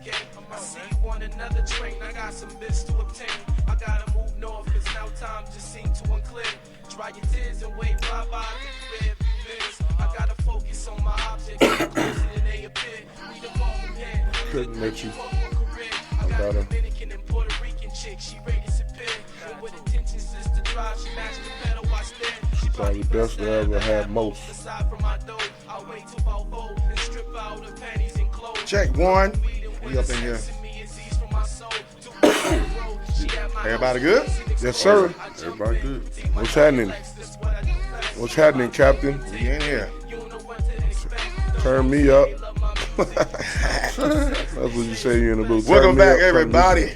I see you on another train, I got some bits to obtain. I gotta move north, cause now time just seems to unclear. Dry your tears and wave bye-bye to the rear view mirrors. I gotta focus on my objects, closer than they appear. We evolve from here. Couldn't let you. I got a Dominican and Puerto Rican chick, she ready to pair. And with intentions is to drive, she matched the pedal I stare. She probably the best I ever had most. Aside from my dough, I'll wait till about four and strip out her panties and clothes. Check one. We up in here. Everybody good? Yes, sir. Everybody good. What's happening? What's happening, Captain? We in here. Turn me up. That's what you say you're in the booth. Welcome back, everybody.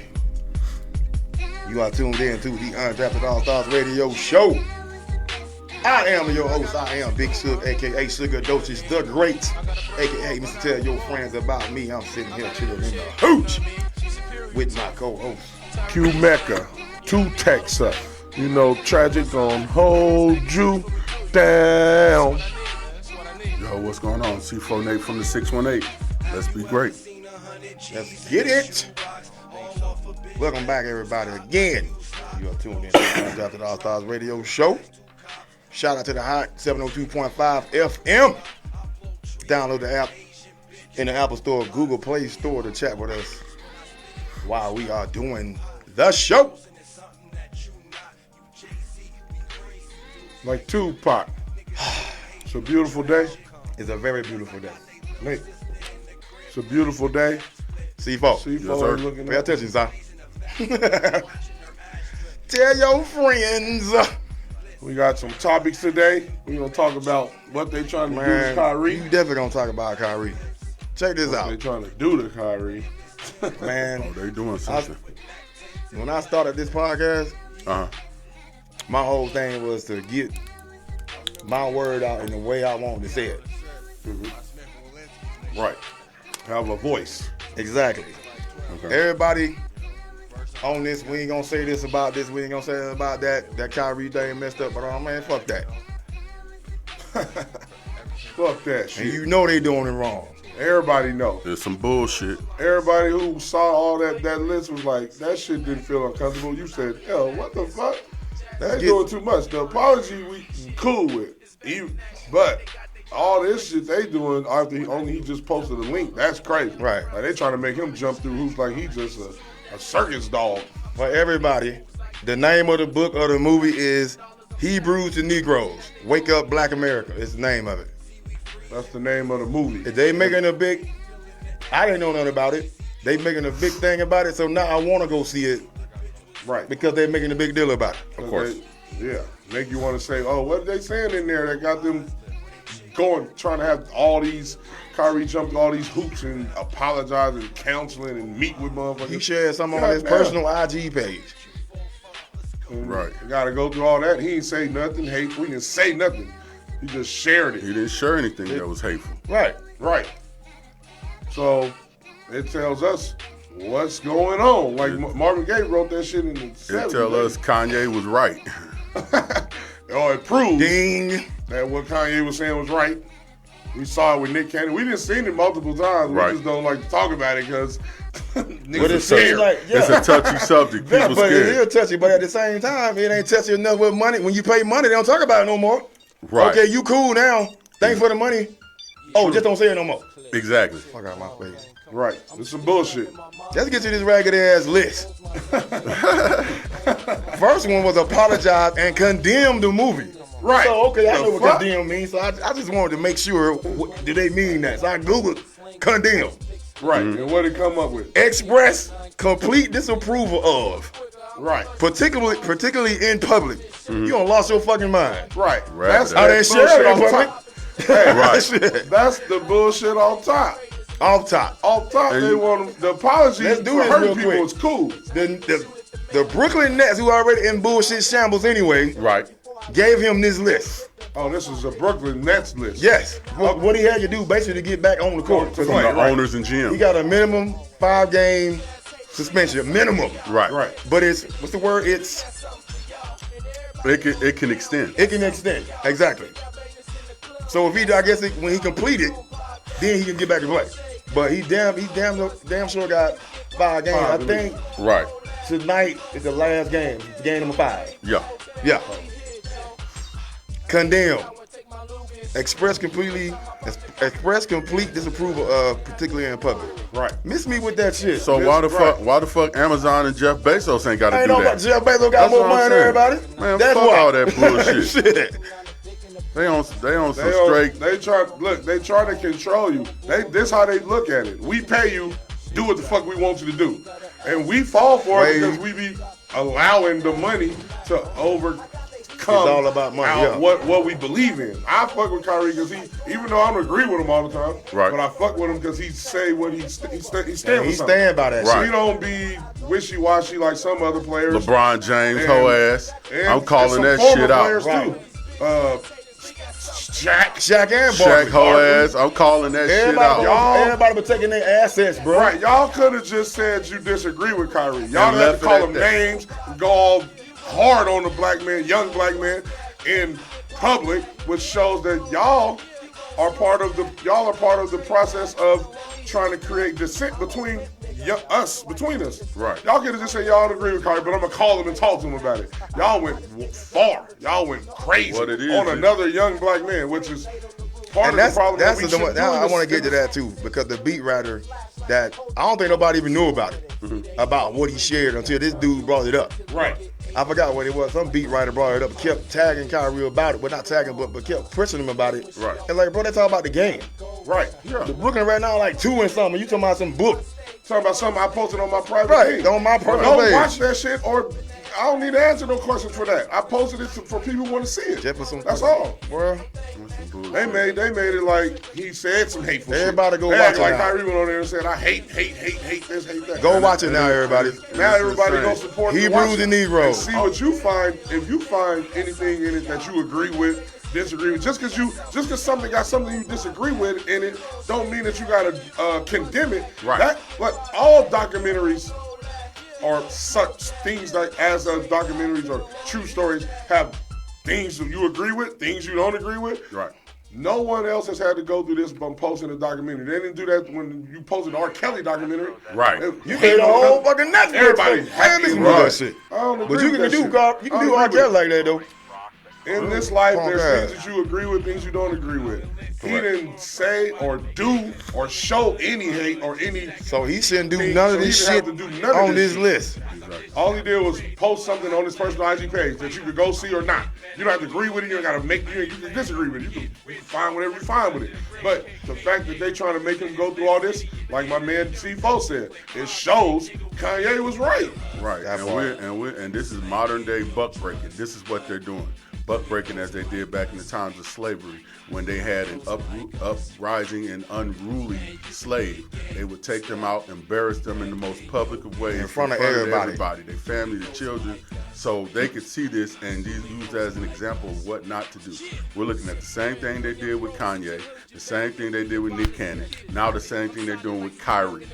You are tuned in to the UnDrafted AllStarz radio show. I am your host. I am Big Sugar, a.k.a. Sugar Doses the Great, a.k.a. Mr. Tell Your Friends About Me. I'm sitting here chilling in the hooch with my co-host. Q Mecca, 2 Texas. You know, Tragic gon' hold you down. Yo, what's going on? C4 Nate from the 618. Let's be great. Let's get it. Welcome back, everybody, again. You are tuned in to the UnDrafted AllStarz radio show. Shout out to the hot 702.5 FM. Download the app in the Apple Store, Google Play Store to chat with us while we are doing the show. Like Tupac. It's a beautiful day. It's a very beautiful day. Nate, it's a beautiful day. C4. C4 Yes, sir. looking Pay at attention, son. Tell your friends. We got some topics today. We're going to talk about what they trying to do to Kyrie. You definitely gonna talk about Kyrie. Check this What out. they trying to do to Kyrie. Man, Oh, they doing something. when I started this podcast, Uh-huh. my whole thing was to get my word out in the way I wanted to say it. Right. Have a voice. Exactly. Okay. Everybody on this, we ain't gonna say this about this, we ain't gonna say that about that. That Kyrie thing messed up, but man, fuck that. Fuck that shit. And you know they doing it wrong. Everybody know. There's some bullshit. Everybody who saw all that list was like, that shit didn't feel uncomfortable. You said, hell, what the fuck? They doing too much. The apology we cool with. But all this shit they doing after he just posted a link, that's crazy. Right. Like they trying to make him jump through hoops like he just a circus dog. For everybody, the name of the book or the movie is Hebrews to Negroes. Wake Up Black America is the name of it. That's the name of the movie. If they making a big, I didn't know nothing about it. They making a big thing about it, so now I want to go see it Right. because they're making a big deal about it. Of course. Yeah. Make you want to say, oh, what are they saying in there that got them going, trying to have all these, Kyrie jump through all these hoops and apologize and counseling and meet with motherfuckers. He shared something on his personal IG page. And Right. You got to go through all that. He didn't say nothing hateful. He didn't say nothing. He just shared it. He didn't share anything that was hateful. Right. Right. So it tells us what's going on. Like Marvin Gaye wrote that shit in the 70s. It tell us Kanye was right. Oh, it proves Ding. that what Kanye was saying was right. We saw it with Nick Cannon. We didn't see it multiple times. Right. We just don't like to talk about it because But niggas it are seems scared. like, It's a touchy subject. Yeah, People but it scared. is touchy. But at the same time, it ain't touchy enough with money. When you pay money, they don't talk about it no more. Right. Okay, you cool now. Thanks for the money. Oh, just don't say it no more. Exactly. Fuck out my face. Right. It's some bullshit. Let's get to this ragged ass list. First one was apologize and condemn the movie. Right. So, okay, I The know what fuck? condemn means. So I just wanted to make sure, do they mean that? So I Googled condemn. Right. And what did it come up with? Express complete disapproval of. Right. Particularly in public. You done lost your fucking mind. Right. Right. That's How they that share it bullshit in on public. top. Hey, Right. Shit. that's the bullshit on top. Off top. Off top, And they you- want the apology Let's do for this hurting real people quick. is cool. The Brooklyn Nets, who already in bullshit shambles anyway, Right. gave him this list. Oh, this is a Brooklyn Nets list. Yes. What he had to do basically to get back on the court to From play. The Right. owners and He GM. got a minimum 5-game suspension. Minimum. Right. Right. But it's, what's the word? It It can extend. can extend. Exactly. So if he, I guess when he completed, then he can get back to play. but he damn sure got 5 games. I think Right. tonight is the last game. It's game number 5. Yeah. Yeah. Condemn. Express complete disapproval, particularly in public. Right. Miss me with that shit. So why the fuck Amazon and Jeff Bezos ain't got to do that? Jeff Bezos got That's more what I'm money than saying. everybody. Man, That's fuck why. all that bullshit. Shit. They on some straight. They try to control you. This how they look at it. We pay you, do what the fuck we want you to do, and we fall for it because we be allowing the money to overcome. It's all about money. Yeah. What we believe in. I fuck with Kyrie because even though I don't agree with him all the time, Right. but I fuck with him because he say what he stand And with he something. stand by that Right. shit. He don't be wishy-washy like some other players. LeBron James, And- hoe ass. and I'm calling some that former shit out. players, too. Shaq and Shaq Barkley. hoe ass. I'm calling that shit out. Everybody been taking their assets, bro. Right, y'all could have just said you disagree with Kyrie. Y'all And had left to call it at him that. names, go all hard on the black man, young black man in public, which shows that y'all are part of the process of trying to create dissent between us. Right. Y'all could have just said y'all don't agree with Kyrie, but I'm gonna call him and talk to him about it. Y'all went far. Y'all went crazy What it is on is- another young black man, which is part And of the problem. that's that we the should one. do Now I this- want to get to that too, because the beat writer that I don't think nobody even knew about it, about what he shared until this dude brought it up. Right. I forgot what it was. Some beat writer brought it up, kept tagging Kyrie about it, but not tagging, but kept pushing him about it. Right. And like, bro, that's all about the game. Right. Yeah. The Brooklyn right now like 2 and something. You talking about some book? Talking about something I posted on my private Right, page. on my But personal don't page. watch that shit, or I don't need to answer no questions for that. I posted it for people who want to see it. Jefferson. That's all. Well, That's some bullshit. They made it like he said some hateful Everybody shit. go They watch act it like now. Kyrie went on there and said, I hate this, hate that. go watch it now, everybody. Now everybody insane. go support the Hebrews watch and it. Negroes. And see what you find. If you find anything in it that you agree with, disagree with, just because something got something you disagree with in it, don't mean that you gotta condemn it. Right. All documentaries or such things like as documentaries or true stories have things that you agree with, things you don't agree with. Right. No one else has had to go through this by posting a documentary. They didn't do that when you posted the R. Kelly documentary. Right. You Paid the whole fucking Netflix. Everybody for happy this with that shit. I don't agree But you with can that do shit. God, you I can don't do R. agree with Kelly like that though. In this life, Punk there's ass. things that you agree with, things you don't agree with. He Correct. didn't say or do or show any hate or any. So he shouldn't do He- none so of he this didn't shit have to do none of on this this shit. list. All he did was post something on his personal IG page that you could go see or not. You don't have to agree with it. You don't got to make. You can disagree with it. You can find whatever you find with it. But the fact that they trying to make him go through all this, like my man C4 said, it shows Kanye was right. Right, That and this is modern day buck breaking. This is what they're doing, buck breaking as they did back in the times of slavery, when they had an uprising and unruly slave. They would take them out, embarrass them in the most public of ways In front of everybody. their family, their children, so they could see this and use that as an example of what not to do. We're looking at the same thing they did with Kanye, the same thing they did with Nick Cannon, now the same thing they're doing with Kyrie.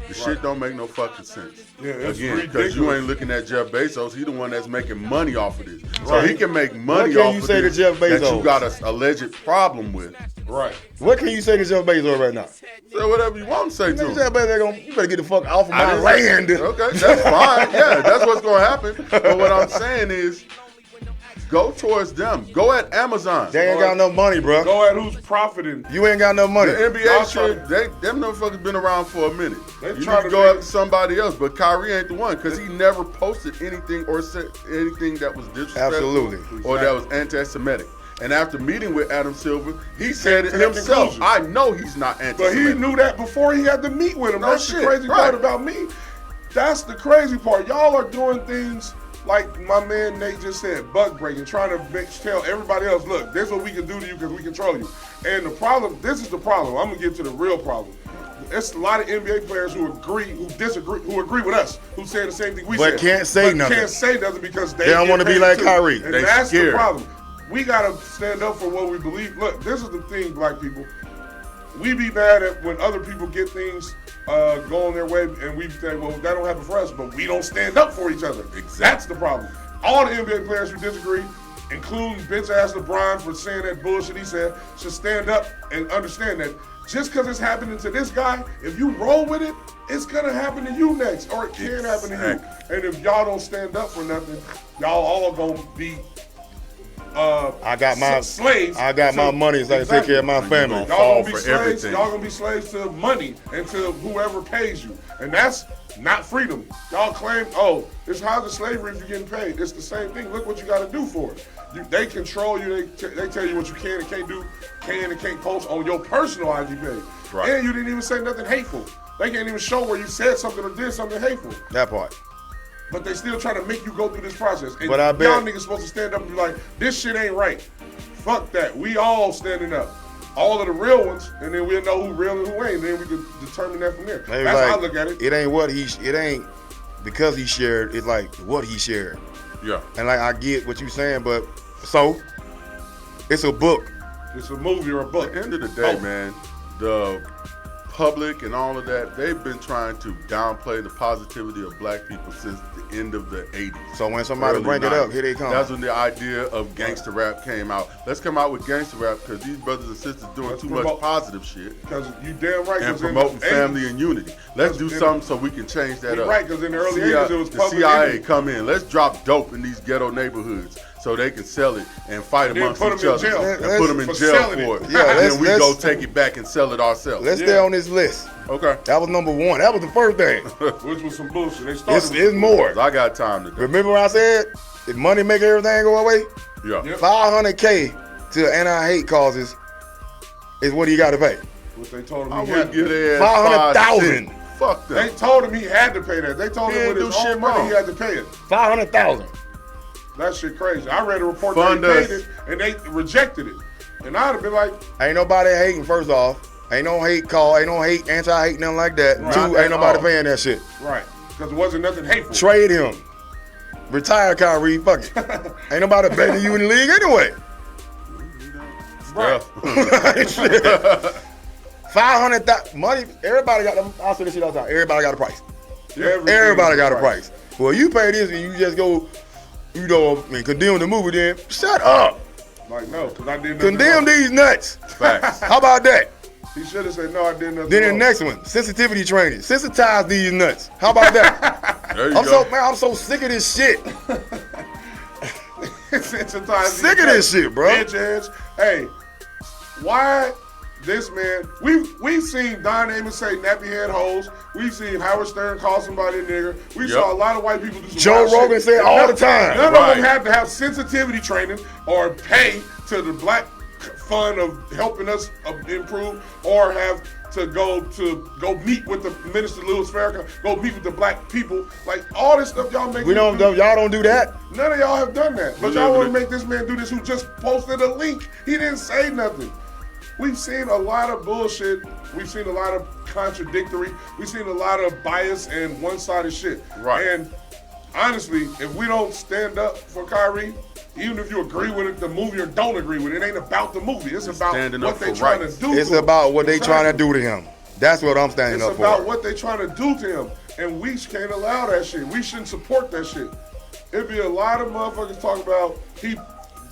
The shit don't make no fucking sense. Yeah, it's Again, because you ridiculous. ain't looking at Jeff Bezos. He the one that's making money off of this. So Right. he can make money What can off you of say to this Jeff that you Bezos? got an alleged problem with. Right. What can you say to Jeff Bezos right now? Say whatever you want to say to Nigga, him. Jeff Bezos gonna, you better get the fuck off of I my didn't- land. Okay, that's fine. Yeah, that's what's going to happen. But what I'm saying is, go towards them. Go at Amazon. They ain't got enough money, bro. Go at who's profiting. You ain't got enough money. The Y'all NBA tryna- shit, them motherfuckers been around for a minute. They You need tryna to go make- after somebody else, but Kyrie ain't the one because he never posted anything or said anything that was disrespectful Absolutely. or that was anti-Semitic. And after meeting with Adam Silver, he said it to that himself. conclusion. I know he's not But anti-Semitic. he knew that before he had to meet with him. No That's shit, the crazy right. part about me. That's the crazy part. Y'all are doing things like my man Nate just said, buck breaking, trying to tell everybody else, look, this is what we can do to you because we control you. And the problem, this is the problem. I'm gonna get to the real problem. It's a lot of NBA players who agree, who disagree, who agree with us, who say the same thing we But said. can't say nothing. Can't say nothing because they don't get wanna be paid like too. Kyrie. And They that's scared. the problem. We gotta stand up for what we believe. Look, this is the thing, black people. We be mad at when other people get things going their way, and we say, well, that don't happen for us, but we don't stand up for each other. That's the problem. All the NBA players who disagree, including bitch ass LeBron for saying that bullshit he said, should stand up and understand that just because it's happening to this guy, if you roll with it, it's gonna happen to you next, or it can happen to you. And if y'all don't stand up for nothing, y'all all gonna be I got my slaves. I got my money so I can take care of my family. Y'all gonna be slaves. Y'all gonna be slaves to money and to whoever pays you, and that's not freedom. Y'all claim, oh, it's how's the slavery if you're getting paid? It's the same thing. Look what you got to do for it. They control you. They tell you what you can and can't do, can and can't post on your personal IG page. Right. And you didn't even say nothing hateful. They can't even show where you said something or did something hateful. That part. But they still trying to make you go through this process. And But I bet y'all niggas supposed to stand up and be like, this shit ain't right. Fuck that. We all standing up. All of the real ones, and then we'll know who real and who ain't. Then we can determine that from there. Maybe That's like, how I look at it. It ain't what it ain't because he shared. It's like what he shared. Yeah. And like I get what you saying, but so it's a book. It's a movie or a book. At the end of the day, man, the public and all of that, they've been trying to downplay the positivity of black people since the end of the 80s. So when somebody bring it up, here they come. That's when the idea of gangster rap came out. Let's come out with gangster rap because these brothers and sisters doing too much positive shit. Because you damn right. And promoting family and unity. Let's do something so we can change that up. Right, because in the early 80s it was the public CIA enemy. come in. Let's drop dope in these ghetto neighborhoods so they can sell it and fight And amongst then each put 'em in other. jail. And put them in For jail selling for it. it. Yeah, And then we let's- go take it back and sell it ourselves. Let's stay on this list. Okay. That was number one. That was the first thing. Which was some bullshit. They started It's more. I got time today. Remember when I said if money make everything go away? Yeah. Yep. $500K to anti-hate causes is what he got to pay. what they told him I he would had give to. their 500,000. Fuck They them. told him he had to pay that. They told He him with didn't his do own shit money wrong. he had to pay it. 500,000. That shit crazy. I read a report Fund that he us. paid it and they rejected it. And I'd have been like, Ain't nobody hating, first off. Ain't no hate call, ain't no hate, anti-hate, nothing like that. Right. Two, Not ain't at nobody all. paying that shit. right. Because it wasn't nothing hateful. Trade him. Retire Kyrie, fuck it. Ain't nobody better than you in the league anyway. Right. 500,000 money, everybody got them. I'll say this shit all the time. Everybody got a price. Everything Everybody is got a price. Well, you pay this and you just go, you know, and condemn the movie, then shut up. Like, no, because I did nothing Condemn wrong. these nuts. Facts. How about that? He should have said, no, I did nothing Then the wrong. next one, sensitivity training. Sensitize these nuts. How about that? There you I'm go. I'm so sick of this shit. Sometimes Sick of this shit, bro. Bitch ass. Hey, why this man? We've seen Don Amos say nappy head hoes. We've seen Howard Stern call somebody a nigger. We saw a lot of white people do some Joe wild Rogan shit. said And all none- the time. None Right. of them had to have sensitivity training or pay to the black fund of helping us improve, or have to go meet with the Minister Louis Farrakhan, go meet with the black people. Like all this stuff y'all make. Y'all don't do that. None of y'all have done that. But We y'all live want in to it. make this man do this who just posted a link. He didn't say nothing. We've seen a lot of bullshit. We've seen a lot of contradictory. We've seen a lot of bias and one-sided shit. Right. And honestly, if we don't stand up for Kyrie, even if you agree with it, the movie, or don't agree with it, it ain't about the movie. It's about standing what up they for trying rights. to do. It's to him. about what they trying to Exactly. do to him. That's what I'm standing It's up about for. what they trying to do to him, and we can't allow that shit. We shouldn't support that shit. It'd be a lot of motherfuckers talking about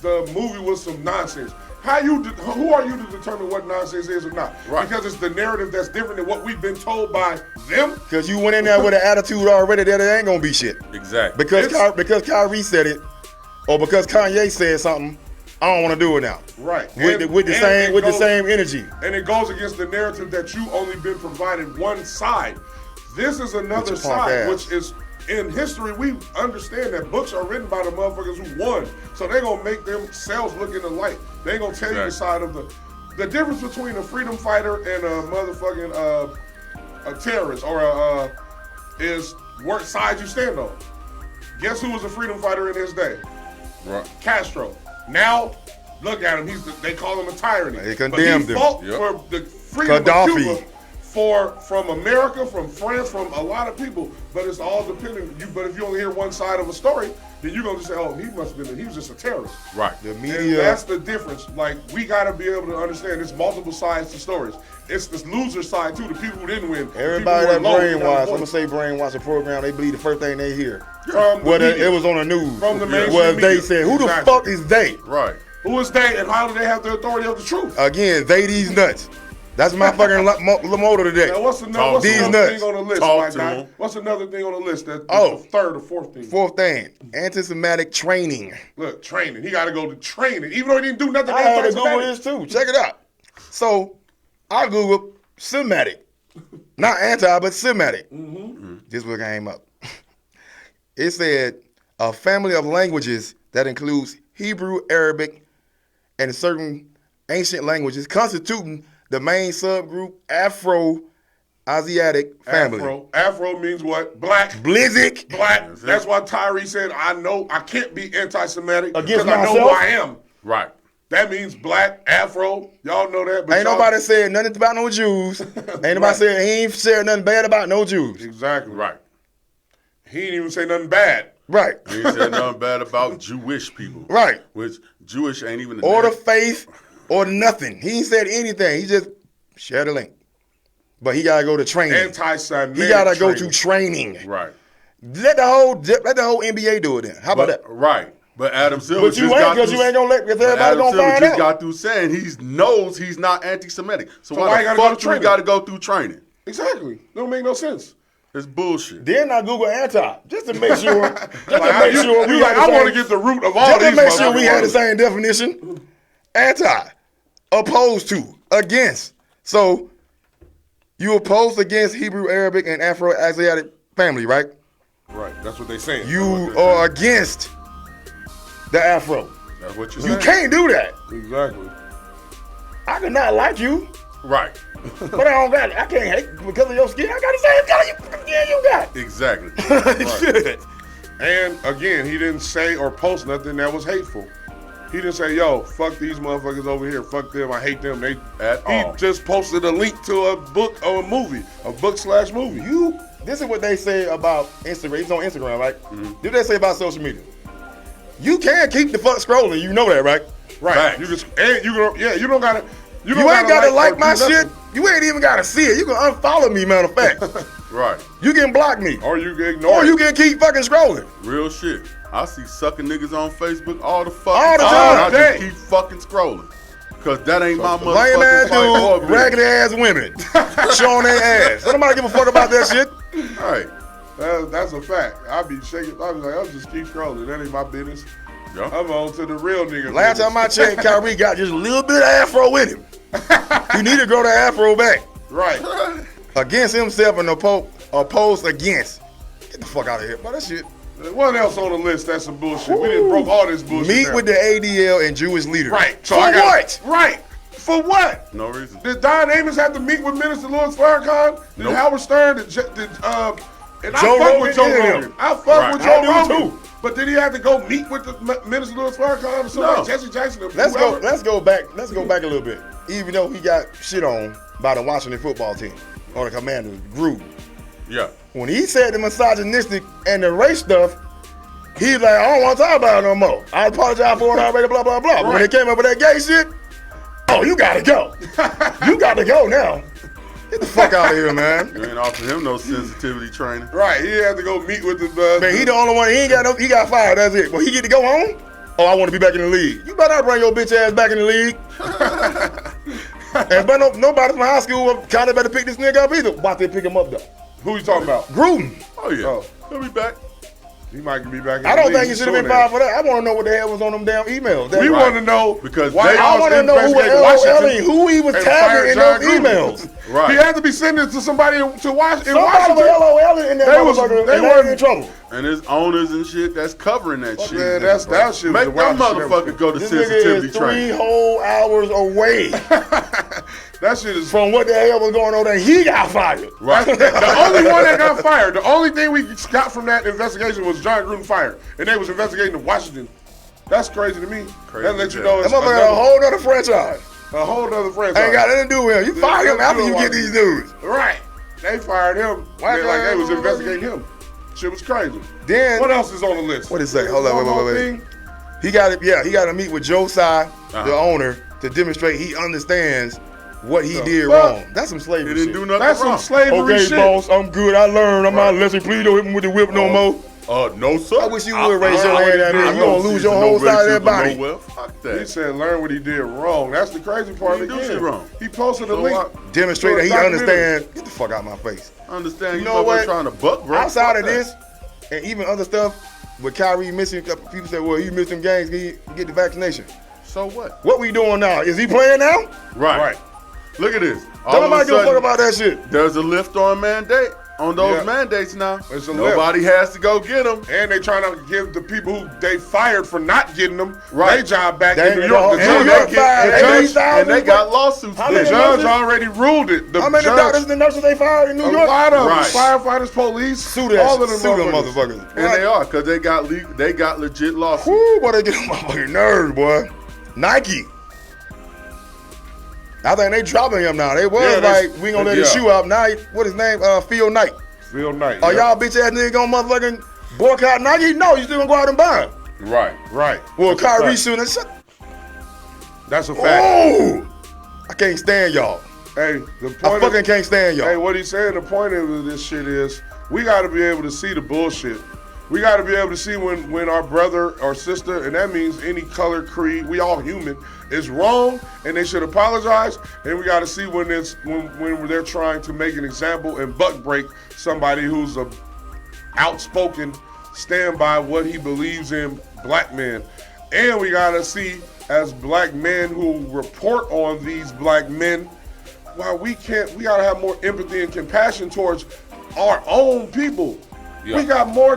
the movie was some nonsense. Who are you to determine what nonsense is or not? Right. Because it's the narrative that's different than what we've been told by them. Because you went in there with an attitude already that it ain't gonna be shit. Exactly. Because Kyrie said it, or because Kanye said something, I don't want to do it now. Right. With And the it same energy. And it goes against the narrative that you only been provided one side. This is another With your punk side, ass. which is in history. We understand that books are written by the motherfuckers who won, so they're gonna make themselves look in the light. They ain't gonna tell you the side of the difference between a freedom fighter and a motherfucking a terrorist or is what side you stand on. Guess who was a freedom fighter in his day? Right. Castro. Now, look at him. They call him a tyranny. They condemned but he him. fought Yep. for the freedom Gaddafi. of Cuba from America, from France, from a lot of people. But it's all dependent. But if you only hear one side of a story, then you're gonna just say, "Oh, he was just a terrorist." Right. The And media. that's the difference. Like, we gotta be able to understand there's multiple sides to stories. It's the loser side too, the people who didn't win. the Everybody people that who were low, who got a brainwashed, I'm voice. gonna say brainwash a program, they believe the first thing they hear. From the Whether media. it was on the news. From the mainstream Whether they media. said, who the Exactly. fuck is they? Right. Who is they and how do they have the authority of the truth? Again, they these nuts. That's my fucking motto today. Now, what's These another nuts. thing on the list, Talk my to guy? him. What's another thing on the list? That's Oh. the third or fourth thing. Fourth thing, anti-Semitic training. Look, training. He got to go to training, even though he didn't do nothing. I had to Google anti-Semitic. this too. Check it out. So I Googled Semitic. Not anti, but Semitic. This is what came up. It said a family of languages that includes Hebrew, Arabic, and certain ancient languages constituting the main subgroup Afro-Asiatic family. Afro means what? Black. Blizzic. Black. That's why Tyree said, I know I can't be anti-Semitic Against because I know myself? who I am. Right. That means black, Afro. Y'all know that. But Ain't nobody said nothing about no Jews. Ain't nobody said he ain't said nothing bad about no Jews. Exactly. Right. He didn't even say nothing bad. Right. He ain't said nothing bad about Jewish people. Right. Which Jewish ain't even Or the name. faith or nothing. He ain't said anything. He just shared the link. But he gotta go to training. Anti-Semitic. He gotta go to training. Right. Let the whole NBA do it then. How about that? Right. But Adam Silver But you just ain't, got because through, you ain't gonna let, because everybody Adam gonna Silver find just out. got through saying he knows he's not anti-Semitic. So why why you the gotta go fuck to do we training? got to go through training? Exactly. Don't make no sense. It's bullshit. Then I Google anti, just to make sure, You like, I want to get the root of all just these to make sure we motherfuckers. had the same definition. Anti, opposed to, against. So you opposed against Hebrew, Arabic, and Afro-Asiatic family, right? Right. That's what they saying. You are against the Afro. That's what you're You saying. can't do that. Exactly. I could not like you, Right. but I don't got it. I can't hate because of your skin. I got the same color you got. Exactly. Shit. And again, he didn't say or post nothing that was hateful. He didn't say, yo, fuck these motherfuckers over here. Fuck them. I hate them. He all. just posted a link to a book or a movie. A book/movie. This is what they say about Instagram. It's on Instagram, right? Mm-hmm. Do they say about social media? You can keep the fuck scrolling. You know that, right? Right. Facts. You just and you don't you don't gotta You ain't gotta like or my do nothing. shit. You ain't even gotta see it. You can unfollow me, matter of fact. Right. You can block me. Or you can ignore Or you can keep fucking scrolling. Real shit. I see sucking niggas on Facebook all the fucking All the time. time. I just keep fucking scrolling. Cause that ain't my Lame motherfucking ass fight or dude, raggedy ass women, showing their ass. Don't nobody give a fuck about that shit. Right. That's a fact. I be shaking. I be like, I'll just keep scrolling. That ain't my business. Yeah. I'm on to the real nigga. Last time I checked, Kyrie got just a little bit of afro in him. He need to grow the afro back. Right. Against himself and opposed against. Get the fuck out of here, bro. That shit. What else on the list? That's some bullshit. We didn't broke all this bullshit. Meet down. with the ADL and Jewish leaders. Right. For what? Right. For what? No reason. Did Don Amos have to meet with Minister Louis Farrakhan? Did Nope. Howard Stern? And I Joe fuck with Joe Rogan, yeah. Rogan. I fuck Right. with I Joe do Rogan. too. But did he have to go meet with the Minister Louis Farrakhan or somebody? No. Jesse Jackson? Or Let's whoever? go back a little bit. Even though he got shit on by the Washington football team or the commander, Gruden. Yeah. When he said the misogynistic and the race stuff, he's like, I don't want to talk about it no more. I apologize for it already, blah, blah, blah. But when they came up with that gay shit, oh, you gotta go. You gotta go now. Get the fuck out of here, man. You ain't offer him no sensitivity training. Right. He had to go meet with the. Man, he the only one. He got fired. That's it. Well, he get to go home. Oh, I want to be back in the league. You better not bring your bitch ass back in the league. And but nobody from high school kind of better pick this nigga up either. Watch they pick him up though. Who you talking about? Gruden. Oh yeah. Oh. He'll be back. He might be back in I the don't league think he should have soon been fired for that. I want to know what the hell was on them damn emails. We Right. want to know Because why they- I y'all want to know who was investigating Washington who he was and tagging fired in John those Gruden. emails. Right. He had to be sending it to somebody to watch in Somebody Washington. was LOL in that They was- motherfucker, they and they wasn't- in trouble. And there's owners and shit that's covering that shit. Man, that shit was Make the them wildest shit ever. motherfuckers go to This nigga sensitivity is 3 training. whole hours away That shit is. from what the hell was going on there. He got fired. Right. The only one that got fired. The only thing we got from that investigation was John Gruden fired, and they was investigating in Washington. That's crazy to me. Crazy That lets as you hell. know That it's motherfucker got a whole nother franchise. other franchise. Ain't got nothing to do with him. You fire him after you get these dudes. Right. They fired him. Why Like they was can't- investigating him. Shit was crazy. Then What else is on the list? what did it say? Hold on, One more wait. thing? He got it. Yeah, he got to meet with Joe Tsai, the Uh-huh. owner, to demonstrate he understands what he did fuck? wrong. That's some He slavery didn't shit. do nothing That's some wrong. slavery Okay, shit. boss, I'm good. I learned. I'm Right. not listening. Please don't hit me with the whip no more. No, sir. I wish you would raise your hand at me. You gonna lose your whole side of that body. Nowhere. Fuck that. He said, learn what he did wrong. That's the crazy part He do again. shit wrong. He posted a So link. what? Demonstrate that he Documentary. understands. Get the fuck out of my face. I understand You you know what? trying to buck, bro. Outside Fuck of this, and even other stuff, with Kyrie missing, people say, well, he missed some games, he get the vaccination. So what? What we doing now? Is he playing now? Right. Look at this. Don't All of a nobody give a fuck sudden, about that shit. there's a lift on mandate on those Yeah. mandates now. It's a Nobody has to go get them. And they trying to give the people who they fired for not getting them Right. their job back They- in New York. The and judge, New York fired the 80,000 And they got lawsuits. How the many there. judge nurses? already ruled it. The How many judge, doctors and nurses they fired in New a York? lot of them. Right. Firefighters, police, Sue that, all of them sue them motherfuckers. motherfuckers. And they are, because they got legit lawsuits. Whoo, boy, they get on my fucking nerves, boy. Nike. I think they dropping him now. They was Yeah, they- like, we gonna let his yeah. shoe out. Now, what his name? Phil Knight. Phil Knight. Are yeah. y'all bitch ass niggas gonna motherfucking boycott Nike? No, you still gonna go out and buy him. Right. Right. Well, That's a Kyrie fact. shooting that shit. That's a fact. Oh, I can't stand y'all. Hey, the I point fucking is, can't stand y'all. hey, what he's saying, the point of this shit is we got to be able to see the bullshit. We got to be able to see when our brother or sister, and that means any color, creed, we all human, is wrong, and they should apologize. And we got to see when they're trying to make an example and buck break somebody who's a outspoken, stand by what he believes in, black man. And we got to see as black men who report on these black men, why we got to have more empathy and compassion towards our own people. Yeah. We got more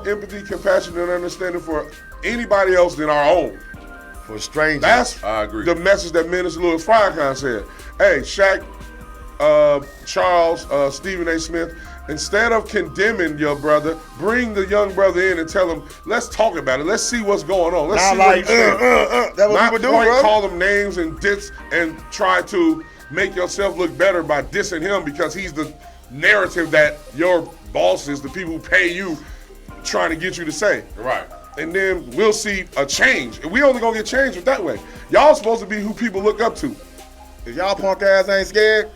empathy, compassion, and understanding for anybody else than our own. For strangers. That's I agree. the message that Minister Louis Farrakhan said. Hey, Shaq, Charles, Stephen A. Smith, instead of condemning your brother, bring the young brother in and tell him, let's talk about it. Let's see what's going on. Let's not see what like, he's saying. That's what Not people do, point, bro. call them names and diss and try to make yourself look better by dissing him because he's the narrative that your bosses, the people who pay you, trying to get you to say. Right. And then we'll see a change. And we only gonna get changed with that way. Y'all supposed to be who people look up to. If y'all punk ass ain't scared,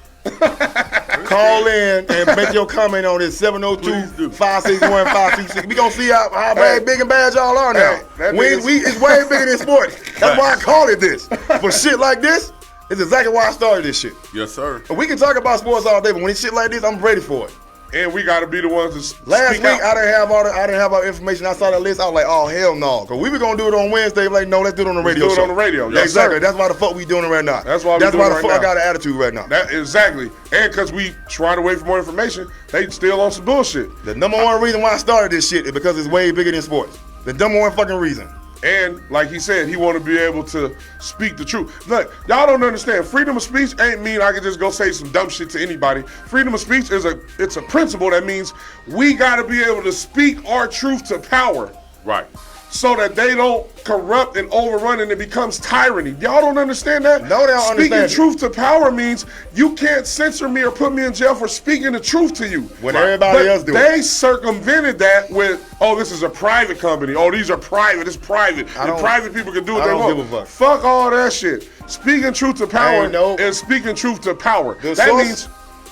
call in and make your comment on this Please do. 702-561-526. We gonna see how big and bad y'all are now. Hey, that we, nigga's- it's way bigger than sports. That's why I call it this. For shit like this, it's exactly why I started this shit. Yes, sir. And we can talk about sports all day, but when it's shit like this, I'm ready for it. And we gotta be the ones to Last speak week, out. I didn't have all the information. I saw that list. I was like, oh, hell no. Because we were going to do it on Wednesday. Like, no, let's do it on the radio do it show. on the radio. Yeah, Yes, exactly. sir. That's why the fuck we doing it right now. That's why we the doing it fuck right I now. got an attitude right now. That exactly. And because we trying to wait for more information, they still on some bullshit. The number one reason why I started this shit is because it's way bigger than sports. The number one fucking reason. And like he said, he want to be able to speak the truth. Look, y'all don't understand. Freedom of speech ain't mean I can just go say some dumb shit to anybody. Freedom of speech is a principle that means we got to be able to speak our truth to power. Right. So that they don't corrupt and overrun and it becomes tyranny. Y'all don't understand that? No, they don't Speaking understand it. truth to power means you can't censor me or put me in jail for speaking the truth to you. When everybody else do it. They circumvented that with, oh, this is a private company. Oh, these are private. It's private. I And don't- private people can do what I they don't want. give a fuck. Fuck all that shit. Speaking truth to power Ain't no- is speaking truth to power. The That source means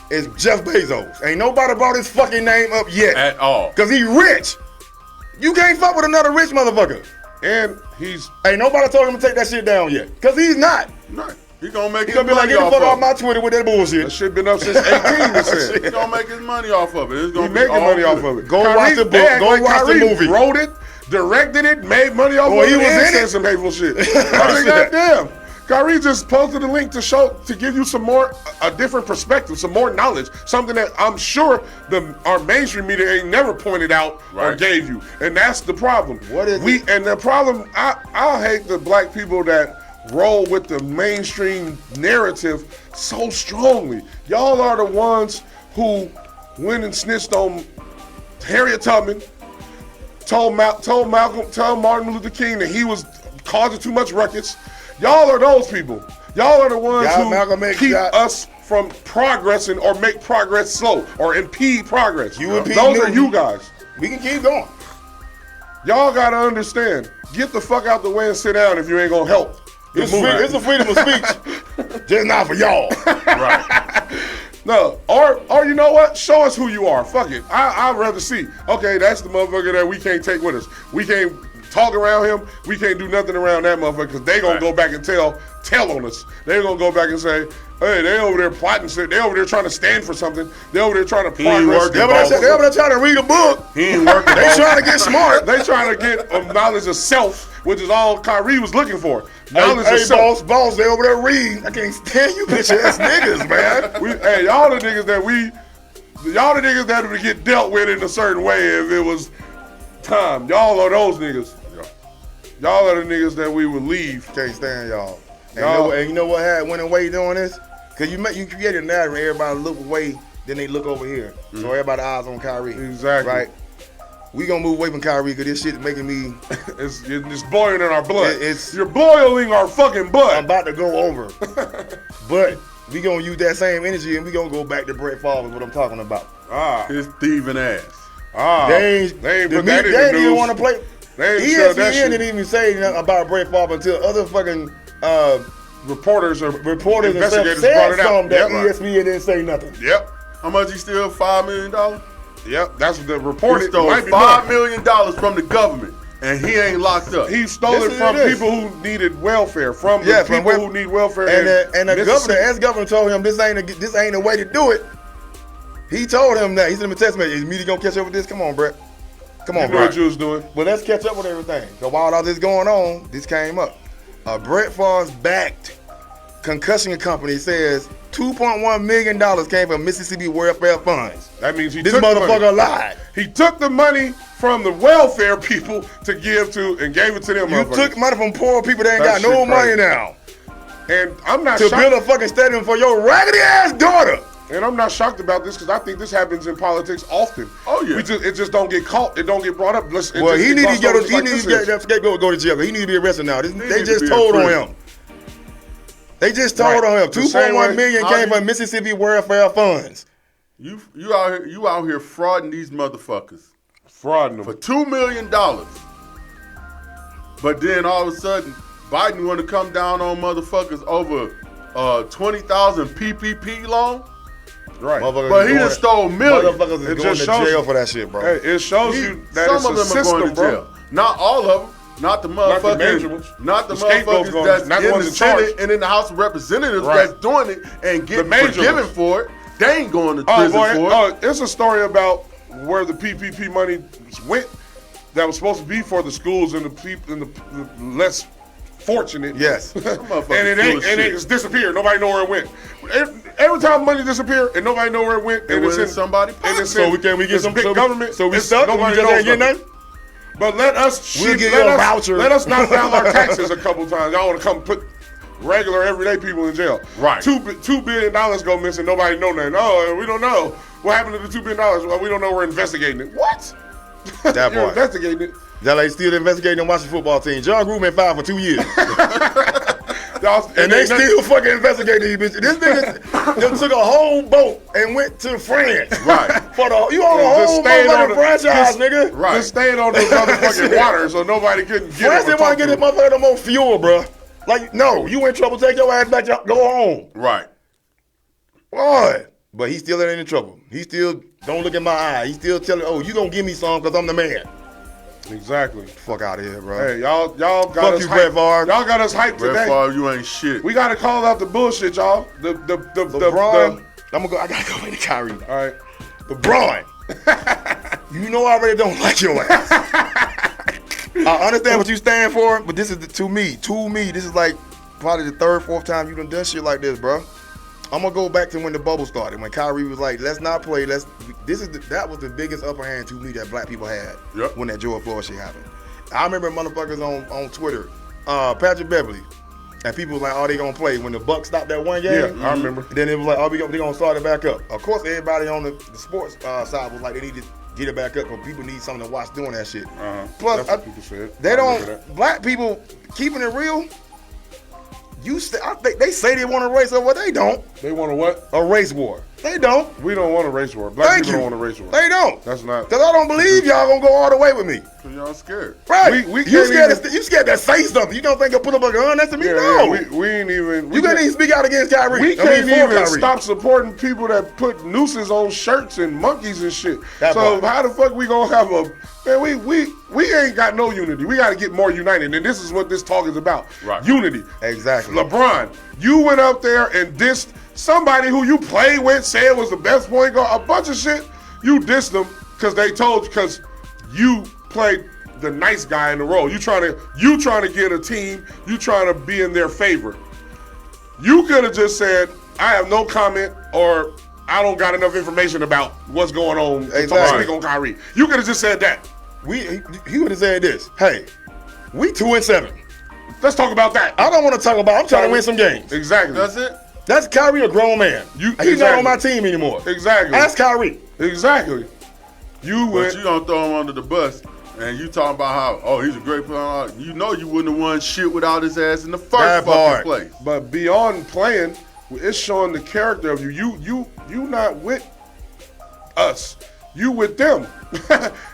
is Jeff Bezos. Ain't nobody brought his fucking name up yet. At all. Because he rich. You can't fuck with another rich motherfucker. and he's Ain't nobody told him to take that shit down yet. Because he's not. Right. He gonna make He's his going to be like, money get the off fuck off of my it. Twitter with that that bullshit. shit been up since 18. He said. He gonna make his money off of it. It's He gonna be making all money off good. of it. Go watch the book. they act Go watch the Kyrie movie. Wrote it, directed it, made money off Boy, of he it, was and in said it. some hateful shit. I mean, goddamn. Kyrie just posted a link to give you some more, a different perspective, some more knowledge, something that I'm sure our mainstream media ain't never pointed out or Right. gave you, and that's the problem. What is it? And the problem, I hate the black people that roll with the mainstream narrative so strongly. Y'all are the ones who went and snitched on Harriet Tubman, told Martin Luther King that he was causing too much ruckus. Y'all are those people. Y'all are the ones Y'all who Malcolm X keep got- us from progressing or make progress slow or impede progress. You impede Those are Newton. you guys. We can keep going. Y'all gotta understand. Get the fuck out the way and sit down if you ain't gonna help. the It's movement. a freedom of speech. Just not for y'all. Right. No, or you know what? Show us who you are. Fuck it. I'd rather see. Okay, that's the motherfucker that we can't take with us. We can't talk around him. We can't do nothing around that motherfucker because they gonna go back and tell on us. They gonna go back and say, hey, they over there plotting shit. They over there trying to stand for something. They over there trying to progress. They over there trying to read a book. He ain't working. They trying to get smart. They trying to get knowledge of self, which is all Kyrie was looking for. Knowledge of Hey, self. boss, they over there reading. I can't stand you bitch ass niggas, man. Hey, y'all the niggas that would get dealt with in a certain way if it was time. Y'all are those niggas. Y'all are the niggas that we would leave. Can't stand y'all. And you know what went away doing this? Because you created a narrative where everybody look away, then they look over here. So everybody eyes on Kyrie. Exactly. Right? We gonna move away from Kyrie because this shit is making me. it's boiling in our blood. You're boiling our fucking blood. I'm about to go over. But we gonna use that same energy and we gonna go back to Brett Favre is what I'm talking about. His thieving ass. They ain't even want to play. ESPN didn't even say nothing about Brett Favre until other fucking reporters and investigators brought it out. That ESPN didn't say nothing. Yep. How much he steal? $5 million? Yep. That's what the report He stole $5 million from the government, and he ain't locked up. He stole it from people who needed welfare. From people who need welfare. And the governor, ex-governor, told him this ain't the way to do it. He told him that. He sent him a text message. Is media gonna catch up with this? Come on, Brett. Come on, Brett. You know what you was doing. Well, let's catch up with everything. So while all this going on, this came up. Brett Favre's backed concussion company says $2.1 million came from Mississippi welfare funds. That means this motherfucker lied. He took the money from the welfare people to give to and gave it to them. You took money from poor people that ain't got no money now. And I'm not to build a fucking stadium for your raggedy ass daughter. And I'm not shocked about this because I think this happens in politics often. Oh yeah, it just don't get caught. It don't get brought up. Well, he need to go to jail. He need to be arrested now. They just told on him. They just told on him. $2.1 million came from Mississippi welfare funds. You out here frauding these motherfuckers. Frauding them for $2 million. But then all of a sudden, Biden want to come down on motherfuckers over 20,000 PPP loan. Right, but he just stole millions. Motherfuckers is going to jail for that shit, bro. Hey, it shows you that some it's of them system, are going to jail. Bro. Not all of them. Not the motherfuckers. Not the motherfuckers that's in the Senate and in the House of Representatives that's doing it and getting forgiven for it. They ain't going to prison for it. It's a story about where the PPP money went that was supposed to be for the schools and the people and the less fortunate. Yes. And it's disappeared. Nobody know where it went. Every time money disappear and nobody know where it went, and it's in somebody. So we get some big government. So we stuck. Nobody just ain't getting nothing. But let us voucher. Let us knock down our taxes a couple times. Y'all want to come put regular everyday people in jail. Right. $2 billion go missing. Nobody know nothing. Oh, we don't know what happened to the $2 billion. Well, we don't know. We're investigating it. What? That You're investigating it. That like still investigating and watching football team. John Gruden been fired for 2 years. and they still fucking investigating these bitches. This nigga took a whole boat and went to France. Right. You own a whole motherfucking franchise, nigga. Right. Just staying on the motherfucking water so nobody couldn't get France didn't want to get this motherfucker no more fuel, bro. Like, no, you in trouble, take your ass back, go home. Right. Boy. But he's still in trouble. He still don't look in my eye. He still telling, oh, you gonna give me some because I'm the man. Exactly. Fuck out of here, bro. Hey, y'all got Fuck us you, hyped. Brett Favre. Y'all got us hyped today. Brett Favre, you ain't shit. We gotta call out the bullshit, y'all. LeBron. I gotta go into Kyrie. All right. LeBron. You know I already don't like your ass. I understand what you stand for, but this is to me, this is like probably the third, fourth time you done shit like this, bro. I'm gonna go back to when the bubble started, when Kyrie was like, "Let's not play." That was the biggest upper hand to me that black people had when that George Floyd shit happened. I remember motherfuckers on Twitter, Patrick Beverly, and people was like, "Oh, they gonna play when the Bucks stopped that one game." Yeah, I remember. Then it was like, "Oh, they gonna start it back up." Of course, everybody on the sports side was like, they need to get it back up because people need something to watch doing that shit. Plus, people said. They don't. Black people keeping it real. I think they say they want a race war, but they don't. They want a what? A race war. They don't. We don't want a race war. Black Thank people you. don't want a race war. They don't. That's not. Because I don't believe y'all gonna go all the way with me. So y'all scared. Right. We you can't scared you scared to say something. You don't think you'll put up a gun next to me? Yeah, no. yeah, we ain't even. You can't even speak out against Kyrie. We can't for even Kyrie. stop supporting people that put nooses on shirts and monkeys and shit. That So part. how the fuck we gonna have a man? We ain't got no unity. We got to get more united, and this is what this talk is about. Right. Unity. Exactly. LeBron, you went up there and dissed somebody who you played with, said was the best point guard, a bunch of shit. You dissed them because you played the nice guy in the role. You trying to get a team. You trying to be in their favor. You could have just said, I have no comment, or I don't got enough information about what's going on. Exactly. Speak on Kyrie. You could have just said that. He would have said this. Hey, we 2-7. Let's talk about that. I don't want to talk about. I'm trying to win some games. Exactly. That's it. That's Kyrie, a grown man. He's not on my team anymore. Exactly. Ask Kyrie. Exactly. But you gonna throw him under the bus, and you talking about how he's a great player. You know you wouldn't have won shit without his ass in the first That fucking part. place. But beyond playing, it's showing the character of you. You not with us. You with them.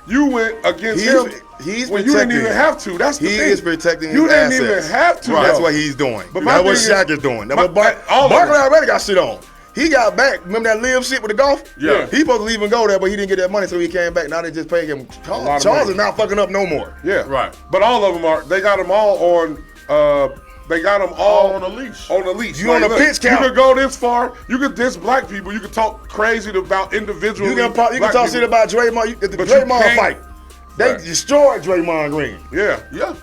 You went against him. He's when you didn't even have to. That's the He thing. is protecting You his didn't assets. even have to. That's though. what he's doing. But my That's what thing Shaq is- is doing. That's my- what all of Barkley it. already got shit on. He got back. Remember that live shit with the golf? Yeah. He supposed to leave and go there, but he didn't get that money, so he came back. Now they just paid him. lot of Charles money. is not fucking up no more. Yeah. Right. But all of them are. They got them all on. They got them all on a leash. On a leash. You on a pitch count. You could go this far. You could diss black people. You could talk crazy about individuals. You can talk shit about Draymond. The But you Draymond can't- fight. They Right. destroyed Draymond Green. Yeah. Yeah.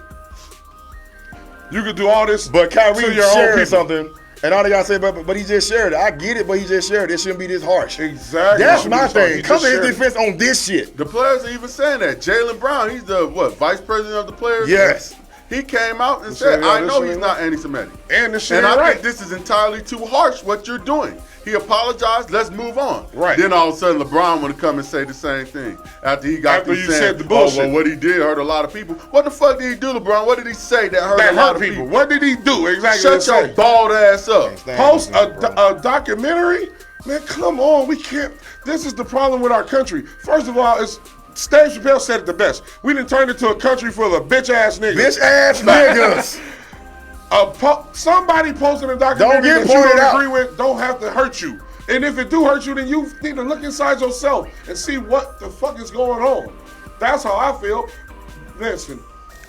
You could do all this. But Kyrie to your own shared people. something, and all they gotta say, but he just shared it. I get it, but he just shared it. It shouldn't be this harsh. Exactly. That's my thing. He Come just to his shared it. defense on this shit. The players are even saying that. Jaylen Brown, he's the vice president of the players? Yes. He came out and He said, said, I this know shit he's ain't not anti-Semitic. And this shit And ain't I right. think this is entirely too harsh what you're doing. He apologized, let's move on. Right. Then all of a sudden LeBron want to come and say the same thing. After he got After through you saying, said the bullshit. well, what he did hurt a lot of people. What the fuck did he do, LeBron? What did he say that hurt That a lot hurt of people. What did he do? Exactly. Shut what your I'm saying. bald ass up. Post a documentary? Man, come on. We can't. This is the problem with our country. First of all, it's Dave Chappelle said it the best. We done turned into a country full of bitch-ass niggas. Bitch ass niggas. Somebody posting a documentary Don't get that you pointed don't out. agree with don't have to hurt you. And if it do hurt you, then you need to look inside yourself and see what the fuck is going on. That's how I feel. Listen,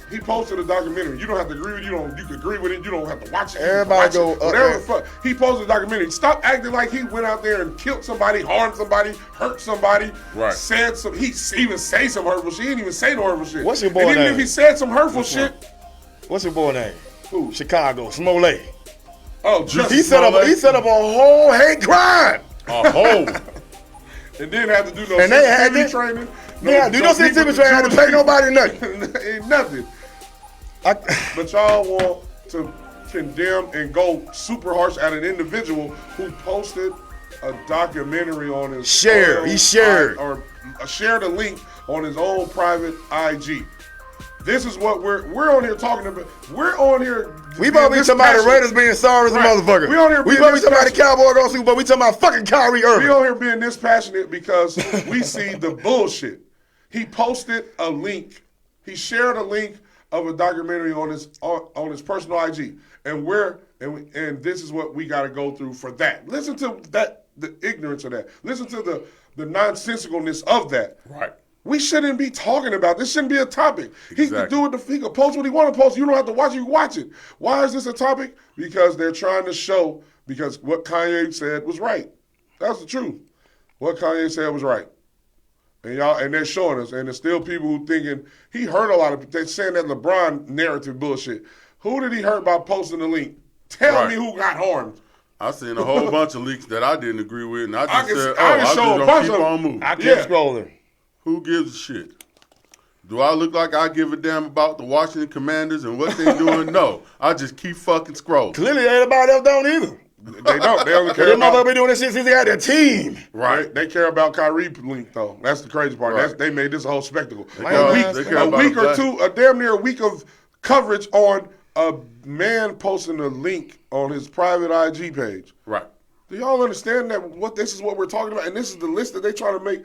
he posted a documentary. You don't have to agree with it. You can agree with it. You don't have to watch it. You can Everybody watch go it. up Whatever there. the fuck. He posted a documentary. Stop acting like he went out there and killed somebody, harmed somebody, hurt somebody. Right. Said some. He even say some hurtful shit. He didn't even say no hurtful shit. What's your boy and even name? if he said some hurtful shit, What's your boy name? Who? Chicago, Smollett. oh, just He set up a whole hate crime. A hole. and then have to do no And they had sensitivity to- training. Yeah, do no meet with sensitivity the training, had to Jewish pay nobody people. Ain't nothing. I, But y'all want to condemn and go super harsh at an individual who posted a documentary on his Shared. own He shared. or shared a link on his own private IG. This is what we're on here talking about. We're on here. we about to be talking about the Raiders being sorry as a Right. motherfucker. We on here We being about to be talking about the this Cowboys going Super Bowl. We talking about fucking Kyrie Irving. We on here being this passionate because we see the bullshit. He posted a link. He shared a link of a documentary on his personal IG, and this is what we got to go through for that. Listen to that, the ignorance of that. Listen to the nonsensicalness of that. Right. We shouldn't be talking about this. Shouldn't be a topic. He can Exactly. do it. He can post what he want to post. You don't have to watch it. You watch it. Why is this a topic? Because they're trying to show. Because what Kanye said was right. That's the truth. What Kanye said was right. And they're showing us. And there's still people who thinking he hurt a lot of people. They're saying that LeBron narrative bullshit. Who did he hurt by posting the link? Tell Right. me who got harmed. I seen a whole bunch of leaks that I didn't agree with, and I just can- said, I can I'm show just a gonna bunch keep of on them. moving. I keep Yeah. scrolling. Who gives a shit? Do I look like I give a damn about the Washington Commanders and what they doing? No. I just keep fucking scrolling. Clearly, everybody else don't either. They don't. They only But care them motherfuckers about. been doing this shit since they had their team. Right. They care about Kyrie link though. That's the crazy part. Right. They made this a whole spectacle. care- A they care a about week a or black- two, a damn near a week of coverage on a man posting a link on his private IG page. Right. Do y'all understand that this is what we're talking about? And this is the list that they try to make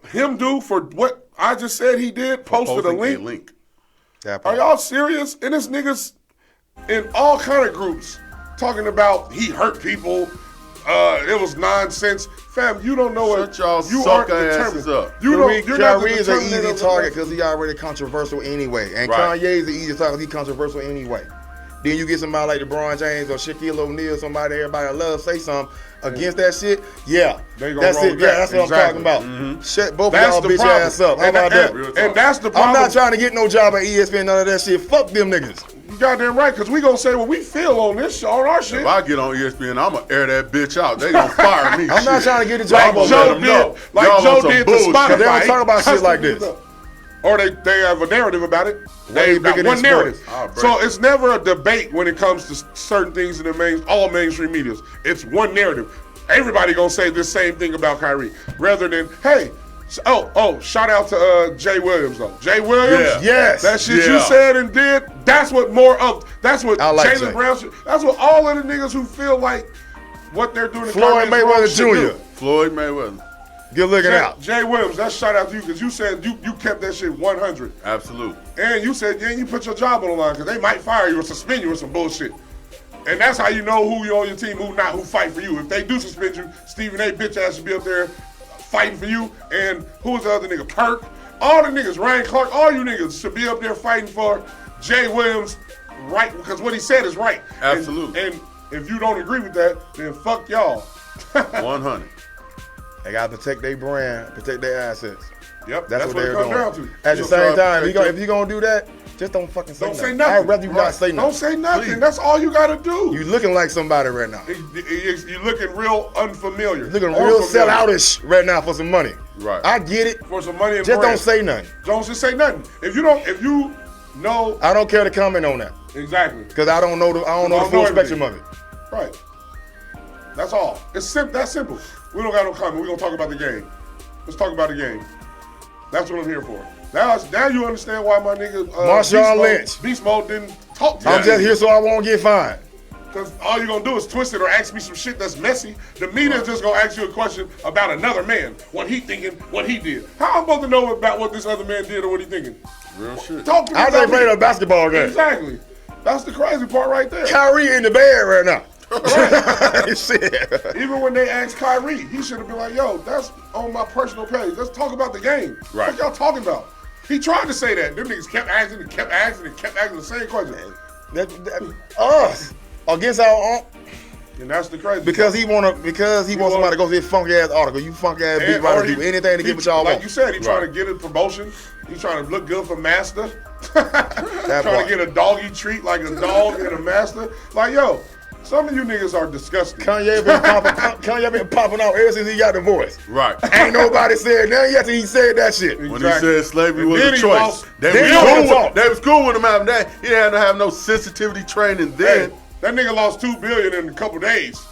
him do for what I just said he did, posted a link. Are y'all serious? And this niggas in all kind of groups talking about he hurt people. It was nonsense. Fam, you don't know what you aren't determined. Kyrie is an easy target because he already controversial anyway. And Kanye is the easy target because he's controversial anyway. Then you get somebody like LeBron James or Shaquille O'Neal, somebody everybody loves, say something against that shit. Yeah, that's it. Yeah, that's what I'm talking about. Mm-hmm. Shut both of y'all bitch ass up. How about that? And that's the problem. I'm not trying to get no job at ESPN, none of that shit. Fuck them niggas. You goddamn right, because we gonna say what we feel on this show, on our shit. If I get on ESPN, I'm gonna air that bitch out. They gonna fire me. I'm not trying to get a job like Joe did. Like Joe did the Spotify. They don't talk about shit like this. Or they have a narrative about it. They've got one narrative. So it's never a debate when it comes to certain things in the all mainstream medias. It's one narrative. Everybody gonna say the same thing about Kyrie, rather than hey. Shout out to Jay Williams though. Jay Williams, yes, that shit you said and did. That's what That's what Jaylen Brown. That's what all of the niggas who feel like what they're doing. Floyd Mayweather Jr. Floyd Mayweather. Good looking out. Jay Williams, that's shout out to you because you said you kept that shit 100. Absolutely. And you said you put your job on the line because they might fire you or suspend you or some bullshit. And that's how you know who you on your team, who not, who fight for you. If they do suspend you, Stephen A. bitch ass should be up there fighting for you. And who's the other nigga? Perk. All the niggas, Ryan Clark, all you niggas should be up there fighting for Jay Williams, right? Because what he said is right. Absolutely. And if you don't agree with that, then fuck y'all. 100. They gotta protect their brand, protect their assets. Yep, that's what they're doing. Down to. At the same time, if you're gonna do that, just don't fucking say nothing. I'd rather you not say nothing. Don't say nothing. Please. That's all you gotta do. You looking like somebody right now. You looking real unfamiliar. You're looking real selloutish right now for some money. Right. I get it. For some money and just brand. don't say nothing. Don't just say nothing. If you know. I don't care to comment on that. Exactly. Because I don't know the full spectrum of it. Right. That's all. It's that's simple. We don't got no comment. We're gonna talk about the game. Let's talk about the game. That's what I'm here for. Now you understand why my nigga Marshawn Lynch Beast Mode didn't talk to me. I'm just here so I won't get fined. Because all you're gonna do is twist it or ask me some shit that's messy. The media's just gonna ask you a question about another man, what he thinking, what he did. How am I supposed to know about what this other man did or what he thinking? Real shit. Talk to me. I just played a basketball game. Exactly. That's the crazy part right there. Kyrie in the bed right now. Shit. Even when they asked Kyrie, he should have been like, yo, that's on my personal page. Let's talk about the game. Right. What y'all talking about? He tried to say that. Them niggas kept asking and kept asking and kept asking the same question. Us against our own. And that's the crazy because he want somebody to go see his funky ass article. You funky ass beat writers do anything to get what y'all want. Like you said, he trying to get a promotion. He's trying to look good for Master. Trying to get a doggy treat like a dog and a Master. Like, yo, some of you niggas are disgusting. Kanye been popping out ever since he got the voice. Right. Ain't nobody said nothing yet till he said that shit. Exactly. When he said slavery was a choice. They was cool with him having that. He had to have no sensitivity training then. Hey, that nigga lost $2 billion in a couple days.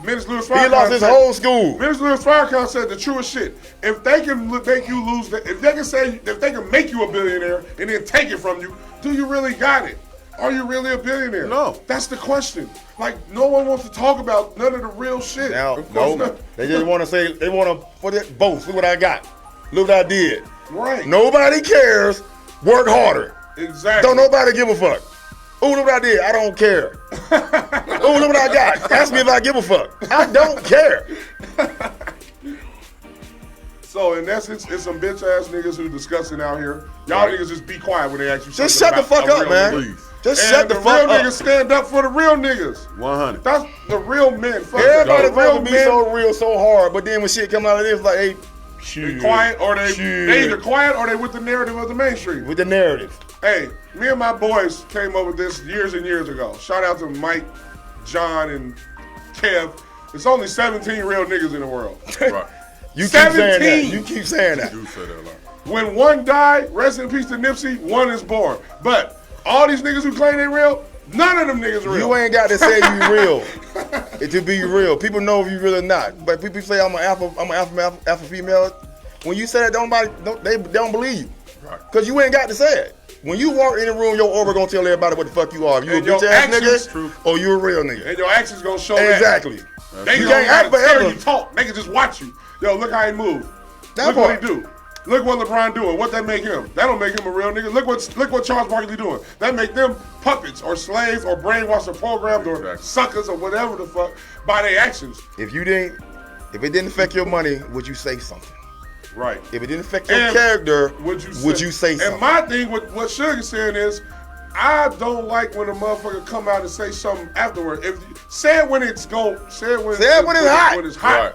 Minister Louis Farrakhan. He lost his whole school. Minister Louis Farrakhan said the truest shit. If they can make you lose, if they can make you a billionaire and then take it from you, do you really got it? Are you really a billionaire? No. That's the question. Like, no one wants to talk about none of the real shit. Now, no. They just want to say, they want to put it both. Look what I got. Look what I did. Right. Nobody cares. Work harder. Exactly. Don't nobody give a fuck. Ooh, look what I did. I don't care. Ooh, look what I got. Ask me if I give a fuck. I don't care. So, in essence, it's some bitch-ass niggas who discussing out here. Y'all niggas just be quiet when they ask you something. Just shut the fuck up, man. Please. Just shut the fuck up. The real niggas stand up for the real niggas. 100. That's the real men. Everybody supposed to be so real, so hard, but then when shit come out of this, like, hey, they quiet or they either quiet or they with the narrative of the mainstream. With the narrative. Hey, me and my boys came up with this years and years ago. Shout out to Mike, John, and Kev. It's only 17 real niggas in the world. Right. You keep saying that. You keep saying that. You say that a lot. When one died, rest in peace to Nipsey, one is born. But all these niggas who claim they real, none of them niggas real. You ain't got to say you real to be real. People know if you real or not. But people say I'm an alpha female. When you say that, they don't believe you. Right. Because you ain't got to say it. when you walk in the room, your aura gonna tell everybody what the fuck you are. If you And a bitch your ass actions- nigga or you a real nigga. And your actions gonna show Exactly. that. They You don't can't act gotta tell forever. you talk. They can just watch you. Yo, look how he move. That Look what part. he do. Look what LeBron doing. What that make him? That don't make him a real nigga. Look what Charles Barkley doing. That make them puppets or slaves or brainwashed or programmed or Exactly. suckers or whatever the fuck by their actions. If it didn't affect your money, would you say something? Right. If it didn't affect your And character, would you say something? And my thing with what Sugar's saying is, I don't like when a motherfucker come out and say something afterward. If you, say it when it's hot. When it's hot. Right.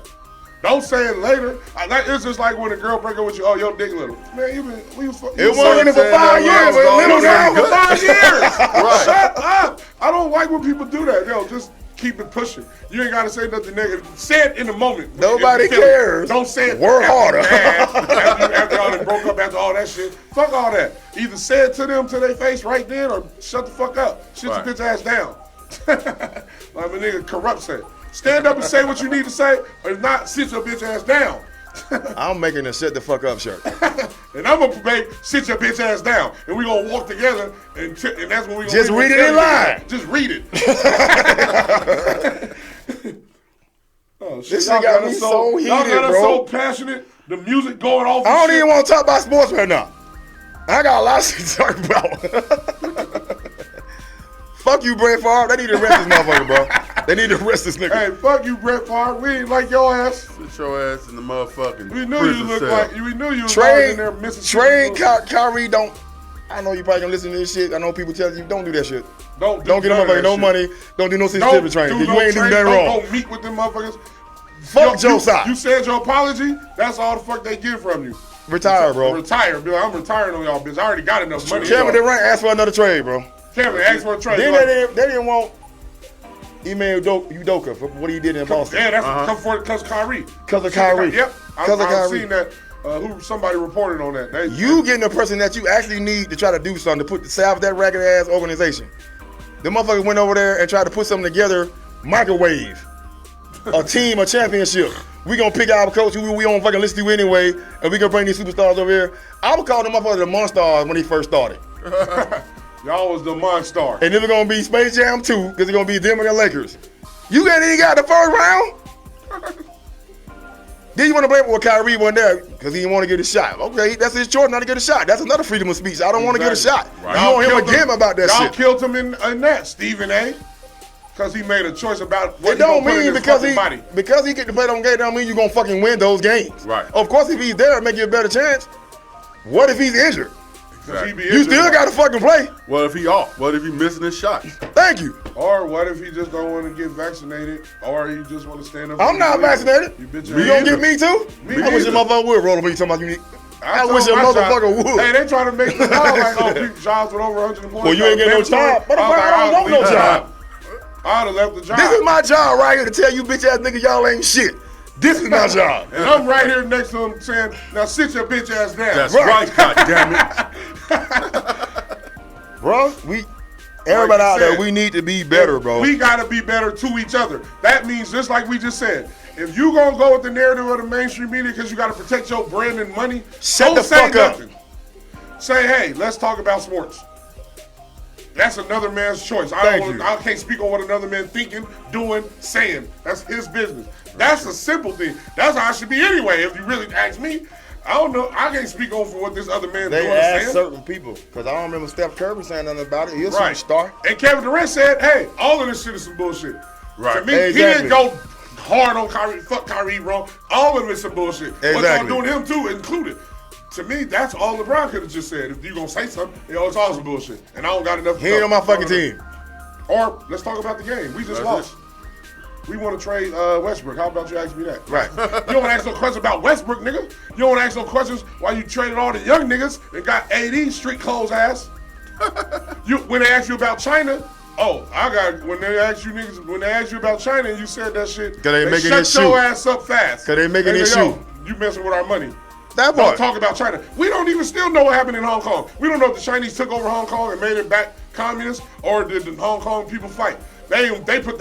Don't say it later. It's just like when a girl break up with you. Oh, your dick little. Man, we was It wasn't for saying 5 that years. was all Little over now. good. For 5 years. Right. Shut up. I don't like when people do that. Yo, just keep it pushing. You ain't gotta say nothing negative. Say it in the moment. Nobody If you feel it. cares. Don't say it. Work harder. After y'all done broke up, after all that shit. Fuck all that. Either say it to them to their face right then, or shut the fuck up. Sit Right. your bitch ass down. Like a nigga corrupt said. Stand up and say what you need to say, or if not, sit your bitch ass down. I'm making a shut the fuck up shirt. And I'm gonna make sit your bitch ass down, and we gonna walk together, and that's when we gonna Just read it in line. Just read it. Oh, shit. This Y'all shit got us me so y'all heated, got us bro. so passionate. The music going off. I and don't shit. even want to talk about sports right now. I got a lot of shit to talk about. Fuck you, Brett Favre. They need to arrest this motherfucker, bro. They need to arrest this nigga. Hey, fuck you, Brett Favre. We ain't like your ass. Sit your ass in the motherfucking We knew prison you looked cell. like. We knew you was always in there Mississippi. Kyrie don't. I know you probably gonna listen to this shit. I know people tell you don't do that shit. Don't Don't get a none of motherfucker that no shit. money. Don't do no Don't sensitivity training. do You no ain't do training. nothing Don't wrong. go meet with them motherfuckers. Fuck Joe Tsai. You said your apology. That's all the fuck they get from you. Retire, bro. Retire. Be like, I'm retiring on y'all, bitch. I already got enough money. Kevin Durant asked for another trade, bro. Kevin asked for a trade. Then Like, they didn't want Ime Udoka for what he did in Boston. yeah, that's because Kyrie. Because of Kyrie. Yep. Because of I've Kyrie. seen that. Somebody reported on that. You getting the person that you actually need to try to do something to salve that ragged ass organization. The motherfucker went over there and tried to put something together, microwave, a team, a championship. We gonna pick our coach who we don't fucking listen to anyway, and we gonna bring these superstars over here. I would call them motherfuckers the Monstars when they first started. Y'all was the monster. And then it's gonna be Space Jam 2, because it's gonna be them and the Lakers. You ain't even got the first round? Then you want to blame it with Kyrie wasn't there because he didn't want to get a shot. Okay, that's his choice not to get a shot. That's another freedom of speech. I don't want to get a shot. Right. You want him again about that y'all shit. killed him in that, Stephen A. Because he made a choice about what It don't he gonna put in mean his because fucking body. he get to play them games don't mean you're gonna fucking win those games. Right. Of course, if he's there, it make you a better chance. What if he's injured? 'Cause he be You injured. still gotta fucking play. What if he off? What if he missing his shot? Thank you. Or what if he just don't want to get vaccinated? Or he just want to stand up? I'm for not his legal. vaccinated. You bitch You ass. gonna get me too? Me I wish a neither. motherfucker would roll me talking about you. I told wish a my motherfucker job- would. Hey, they trying to make the law like, oh, people jobs with over 100 employees. Well, you ain't getting no job. Motherfucker, I don't want no job. I'd have left the job. This is my job right here to tell you bitch ass niggas y'all ain't shit. This is my job. And I'm right here next to him saying, now sit your bitch ass down. That's Right. right, goddammit. Bro, everybody out said, there, we need to be better, bro. We got to be better to each other. That means, just like we just said, if you going to go with the narrative of the mainstream media because you got to protect your brand and money, Shut don't the say fuck up. nothing. Say, hey, let's talk about sports. That's another man's choice. Thank you. I can't speak on what another man thinking, doing, saying. That's his business. That's a simple thing. That's how it should be anyway, if you really ask me. I don't know. I can't speak on for what this other man They doing and asked saying. certain people, because I don't remember Steph Curry saying nothing about it. He's a Right. superstar. And Kevin Durant said, hey, all of this shit is some bullshit. Right. To me, Exactly. he didn't go hard on Kyrie. Fuck Kyrie, wrong. All of it's some bullshit. What y'all Exactly. doing to him too, included. To me, that's all LeBron could have just said. If you gonna say something, it's all some bullshit. And I don't got enough. He ain't on my fucking team. Or let's talk about the game. We just That's lost. it. We want to trade Westbrook. How about you ask me that? Right. You don't ask no questions about Westbrook, nigga. You don't ask no questions why you traded all the young niggas and got AD street clothes ass. When they ask you about China, when they ask you about China and you said that shit, 'Cause they making shut it your shoot. ass up fast. 'Cause they making Hey, it yo, shoot. You messing with our money. That Don't part. talk about China. We don't even still know what happened in Hong Kong. We don't know if the Chinese took over Hong Kong and made it back communist, or did the Hong Kong people fight. They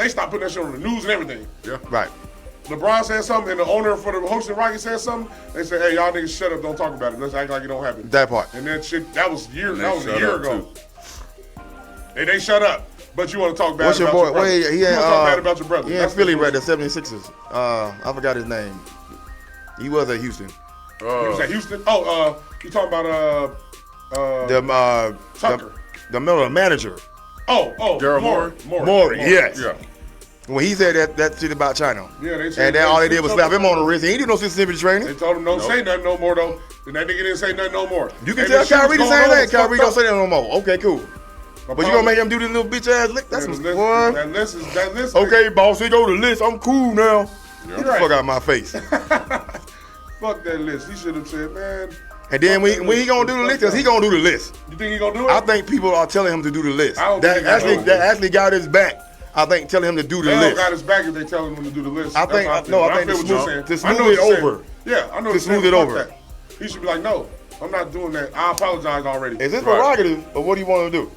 stopped putting that shit on the news and everything. Yeah. Right. LeBron said something, and the owner for the Houston Rockets said something, they said, "Hey, y'all niggas, shut up! Don't talk about it. Let's act like it don't happen." That part. And that shit, that was a year shut up, ago. And they shut up. But you want to talk bad What's your about boy? your brother. Wait, he you want ain't, to talk bad about your brother. He in That's Philly, what right? The 76ers. I forgot his name. He was at Houston. He was at Houston. Oh, you talking about Tucker. The middle manager. Oh, Daryl Morey, yes. Yeah. When he said that shit about China. Yeah, they said and then all they did was slap him on the wrist. He ain't do no Mississippi training. They told him don't say nothing no more, though. And that nigga didn't say nothing no more. You can And tell the shit was Kyrie the going same on, thing. Kyrie don't fucked say that no more. Okay, cool. But you gonna make him do this little bitch ass lick? That's Yeah, some that list. Okay, boss, he go to the list. I'm cool now. Get the Right. fuck out of my face. Fuck that list. He should have said, man. And then when he gonna do the list, cause he gonna do the list. You think he gonna do it? I think people are telling him to do the list. I don't That think he gonna do it. actually got his back. I think telling him to do the They don't list. got his back if they telling him to do the list. I That's think- how feel. no, I But think feel to what you're smooth- saying. to I smooth know what it you're saying. over. Yeah, I know To what you're smooth saying. it Fuck over. that. He should be like, no, I'm not doing that. I apologize already. Is this Right. prerogative or what do you want to do?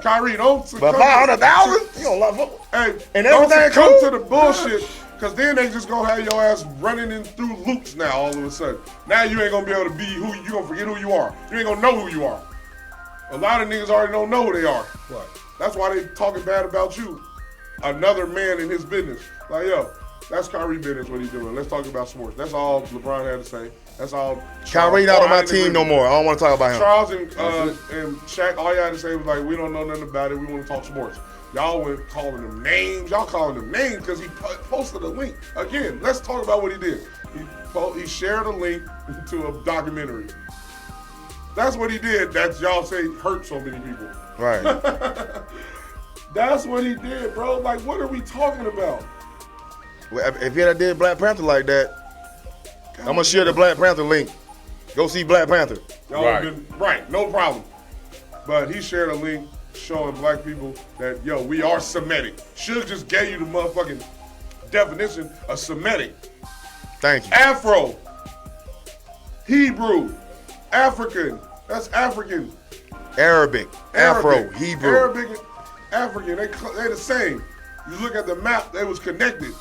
Kyrie, don't But 500,000? You don't love football. Hey, And don't everything come cool? to the bullshit, because then they just gonna have your ass running in through loops now all of a sudden. Now you ain't gonna be able to be who you gonna forget who you are. You ain't gonna know who you are. A lot of niggas already don't know who they are. What? That's why they talking bad about you. Another man in his business. Like, yo, that's Kyrie business what he doing. Let's talk about sports. That's all LeBron had to say. That's all. Kyrie not on my I didn't team no agree. more. I don't want to talk about him. Charles and Shaq, all y'all had to say was like, we don't know nothing about it. We want to talk sports. Y'all went calling them names. Y'all calling them names because he posted a link. Again, let's talk about what he did. He shared a link to a documentary. That's what he did. That y'all say hurt so many people. Right. That's what he did, bro. Like, what are we talking about? Well, if he had did Black Panther like that, I'm gonna share the Black Panther link. Go see Black Panther. Y'all Right. right, no problem. But he shared a link showing black people that, yo, we are Semitic. Should've just gave you the motherfucking definition of Semitic. Thank you. Afro, Hebrew, African. That's African. Arabic, Afro, Arabic, Hebrew. Arabic, and African. They the same. You look at the map, they was connected.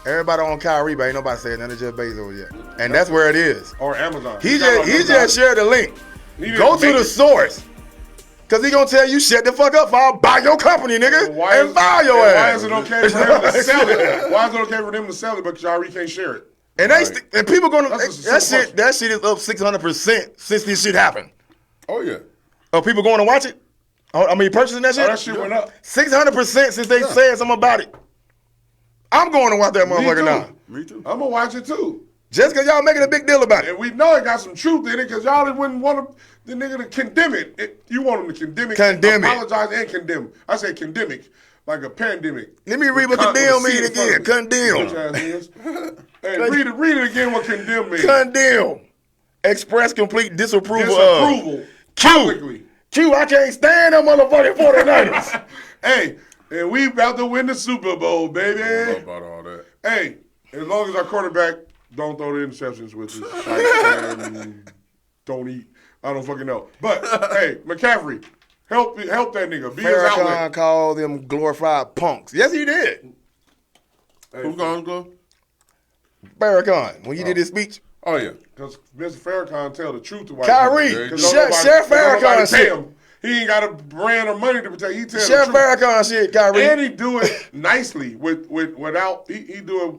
Everybody on Kyrie, but ain't nobody saying nothing to Jeff Bezos yet. And that's where it is. Or Amazon. He just shared the link. He didn't Go to make the it. source. Cause he gonna tell you shut the fuck up or I'll buy your company, nigga. And fire your Why ass. is it okay for him to sell it? Why is it okay for them to sell it, but Kyrie can't share it? And and people gonna That's just a that shit is up 600% since this shit happened. Oh yeah. Are people going to watch it? I mean, purchasing that shit? Oh, that shit went up. 600% since they said something about it. I'm going to watch that motherfucker now. Me too. I'm gonna watch it too. Just because y'all making a big deal about it. And we know it got some truth in it because y'all wouldn't want the nigga to condemn it. You want him to condemn it. Condemn it. Apologize and condemn. I say condemic, like a pandemic. Let me read what With condemn C mean in front again. of it. Condemn. Bitch ass niggas. Hey, read it again what condemn means. Condemn. Express complete disapproval Disapproval. of. Publicly. Q, I can't stand them motherfucking 49ers. Hey, and we about to win the Super Bowl, baby. I don't know about all that. Hey, as long as our quarterback don't throw the interceptions with us, and don't eat. I don't fucking know. But hey, McCaffrey, help that nigga. Be his Farrakhan outlet. called them glorified punks. Yes, he did. Hey, Who's gonna go? Farrakhan, when he did his speech. Oh yeah. Because Mr. Farrakhan tell the truth to white Kyrie, people. 'Cause Share don't nobody Farrakhan pay shit. him. He ain't got a brand or money to protect. He tell Share the truth. Farrakhan shit, Kyrie. And he do it nicely without he do it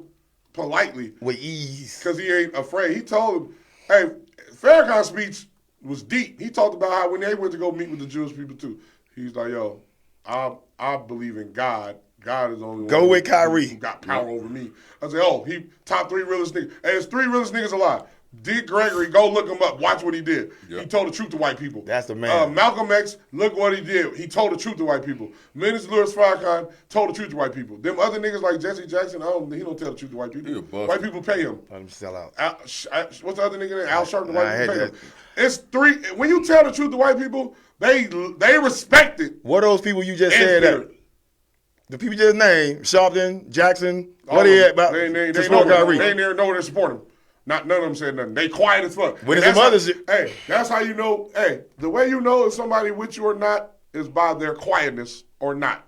politely With ease. because he ain't afraid. He told him, hey, Farrakhan's speech was deep. He talked about how when they went to go meet with the Jewish people too, he's like, yo, I believe in God. God is the only one Go with Kyrie. who got power over me. I said, oh, he top 3 realest niggas. Hey, there's 3 realest niggas alive. Dick Gregory, go look him up. Watch what he did. Yep. He told the truth to white people. That's the man. Malcolm X, look what he did. He told the truth to white people. Minister Louis Farrakhan told the truth to white people. Them other niggas like Jesse Jackson, he don't tell the truth to white people. He a bust. White people pay him. Let him sell out. What's the other nigga name? Al Sharpton. Nah, I White hate people pay that. him. It's 3. When you tell the truth to white people, they respect it. What are those people you just And said fear that? it. The people you just named, Sharpton, Jackson, All what of they them. at about They to know support Kyrie? They ain't know where to support him. None of them said nothing. They quiet as fuck. When And it's that's some how- other shit. Hey, that's how you know. Hey, the way you know if somebody with you or not is by their quietness or not.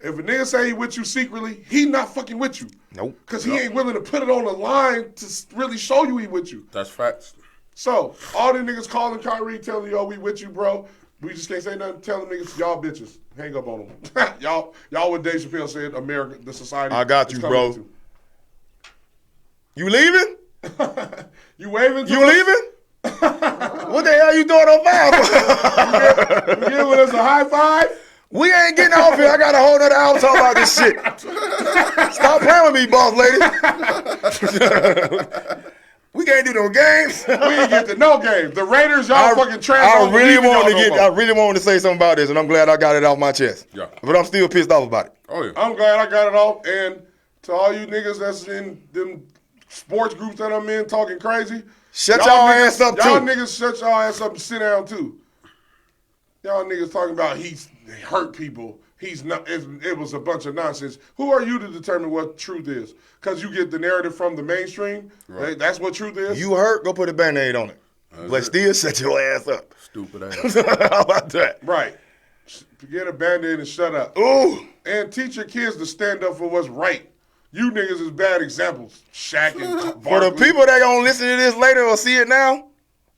If a nigga say he with you secretly, he not fucking with you. Nope. Because he ain't willing to put it on the line to really show you he with you. That's facts. So, all the niggas calling Kyrie, telling you, oh, we with you, bro. We just can't say nothing. Tell them niggas, y'all bitches. Hang up on them. y'all what Dave Chappelle said, America, the society. I got you, bro. You leaving? You waving to You us? leaving? What the hell you doing on fire? You giving us a high five? We ain't getting off here. I got a whole nother hour talking about this shit. Stop playing with me, boss lady. We can't do no games. We ain't get to no games. The Raiders, y'all fucking trash. I really wanted to say something about this, and I'm glad I got it off my chest. Yeah. But I'm still pissed off about it. Oh yeah. I'm glad I got it off. And to all you niggas that's in them sports groups that I'm in talking crazy, Shut y'all ass up, y'all too. niggas shut y'all ass up and sit down, too. Y'all niggas talking about he hurt people. He's not. It was a bunch of nonsense. Who are you to determine what truth is? Because you get the narrative from the mainstream. Right. That's what truth is. You hurt, go put a Band-Aid on it. But still shut your ass up. Stupid ass. How about that? Right. Get a Band-Aid and shut up. Ooh. And teach your kids to stand up for what's right. You niggas is bad examples. Shaq and For the Barkley. people that gonna listen to this later or see it now,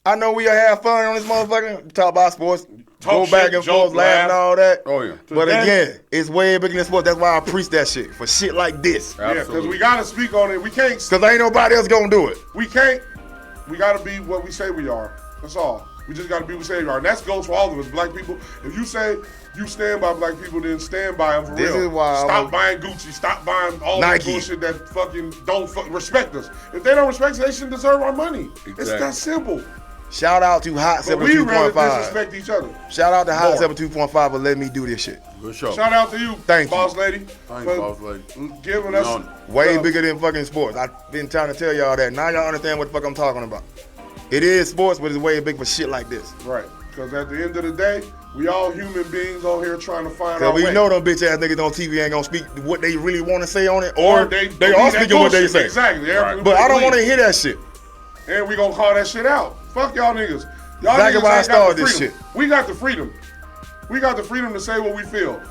I know we'll have fun on this motherfucker. Talk about sports. Go Talk back shit, and joke, forth, laugh and all that. Oh yeah. But Then- again, it's way bigger than sports. That's why I preach that shit. For shit like this. Yeah, because Absolutely. we got to speak on it. We can't. Because ain't nobody else gonna do it. We can't. We got to be what we say we are. That's all. We just got to be what we say we are. And that goes for all of us, black people. If you say you stand by black people, then stand by them for This real. is why Stop buying Gucci. Stop buying all Nike. the bullshit that fucking don't respect us. If they don't respect us, they shouldn't deserve our money. It's Exactly. that simple. Shout out to Hot But we rather 72.5. disrespect each other. Shout out to Hot More. 72.5 for letting me do this shit. Good show. Shout out to you, Thank you. boss lady. Thanks, for boss lady. Giving us No. Way bigger than fucking sports. I've been trying to tell y'all that. Now y'all understand what the fuck I'm talking about. It is sports, but it's way big for shit like this. Right. Because at the end of the day, we all human beings on here trying to find our Cause we way. know them bitch ass niggas on TV ain't gonna speak what they really want to say on it, or they believe are that speaking what they bullshit. say. Exactly. Right. But I don't want to to. hear that shit. And we gonna call that shit out. Fuck y'all niggas. Y'all Exactly niggas why I ain't got started the this freedom. shit. We got the freedom. We got the freedom to say what we feel.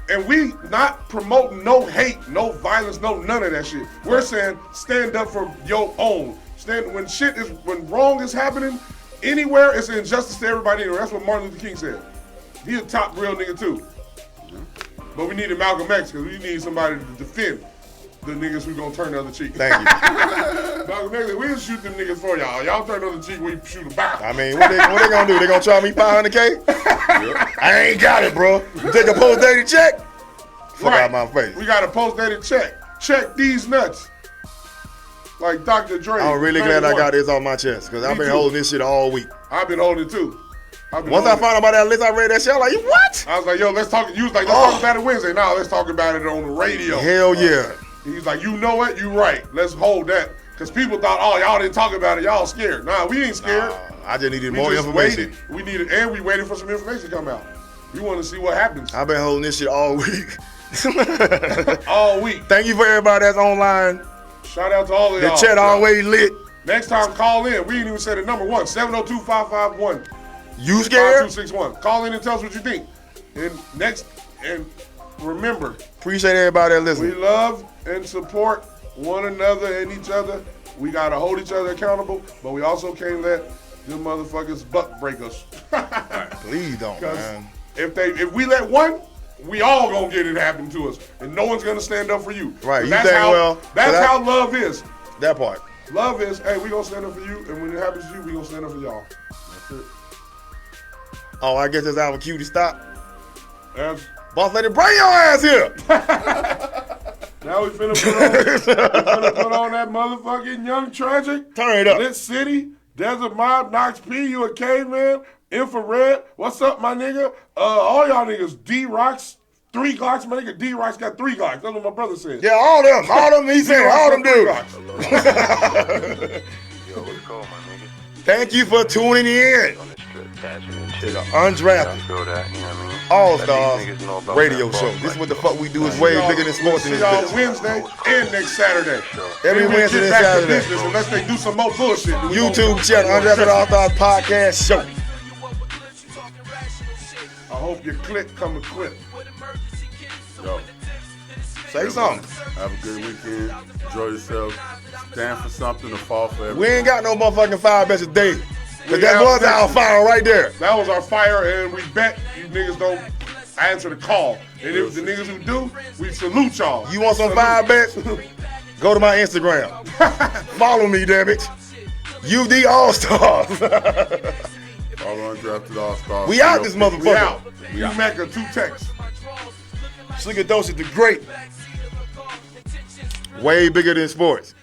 And we not promoting no hate, no violence, no none of that shit. We're saying stand up for your own. When wrong is happening anywhere, it's an injustice to everybody anywhere. That's what Martin Luther King said. He a top real nigga too. But we needed Malcolm X because we need somebody to defend the niggas who gonna turn the other cheek. Thank you. Malcolm X, we didn't shoot them niggas for y'all. Y'all turn the other cheek, we shoot them back. I mean, what they gonna do? They gonna charge me $500K? I ain't got it, bro. You take a post-dated check? Fuck out my face. We got a post-dated check. Check these nuts. Like Dr. Dre. I'm really glad I got this on my chest, because I've been too. holding this shit all week. I've been holding it too. Once I found out about that list, I read that shit, I was like, what? I was like, yo, let's talk. You was like, let's talk about it Wednesday. No, let's talk about it on the radio. Hell yeah. He's like, you know what? You right. Let's hold that. Because people thought, oh, y'all didn't talk about it. Y'all scared. Nah, we ain't scared. I just needed We more just information. waited. We needed, and we waited for some information to come out. We want to see what happens I've been holding this shit all week. all week. Thank you for everybody that's online. Shout out to all of The y'all. chat always lit. Next time, call in. We didn't even say the number one. 702-551. You scared? 5261. Call in and tell us what you think. And remember, Appreciate everybody that we listening. love and support one another and each other. We gotta hold each other accountable, but we also can't let them motherfuckers buck break us. Please don't, Because man. if we let one, we all gonna get it happen to us, and no one's gonna stand up for you. Right, you That's think, how, well, That's so that- how love is. That part. Love is, hey, we gonna stand up for you, and when it happens to you, we gonna stand up for y'all. That's it. Oh, I guess it's our cue to stop. That's, Boss lady, bring your ass here. now we finna put on that motherfucking Young Tragic. Turn it up. Lit City, Desert Mob, Knox P, you a caveman, Infrared. What's up, my nigga? All y'all niggas, D-Rocks, 3 Glocks. My nigga D-Rocks got 3 Glocks. That's what my brother said. Yeah, all them, he said, all them dudes. Yo, what's going on, my nigga? Thank you for tuning in On the strip, catching and to shit. the I UnDrafted feel that, you know what I mean? AllStarz Let these niggas know about radio that show. ball This is what the fight. fuck we do is way bigger than sports in See this y'all bitch. Wednesday and next Saturday. Every Then we Wednesday get and back to Saturday. business unless they do some more bullshit. then we YouTube gonna- channel, UnDrafted AllStarz podcast show. I hope your clip come equipped. Yo, Say something. have a good weekend. Enjoy yourself. Stand for something or fall for everything. We ain't got no motherfucking 5 bets today. But We that have was our bets. fire right there. That was our fire, and we bet you niggas don't answer the call. And if the niggas who do, we salute y'all. You want some 5 bets? Go to my Instagram. Follow me, damn it. UD AllStarz. All UnDrafted AllStarz. We out this We motherfucker. out. You Mecca 2 texts. Slicker Dose is the great. Way bigger than sports.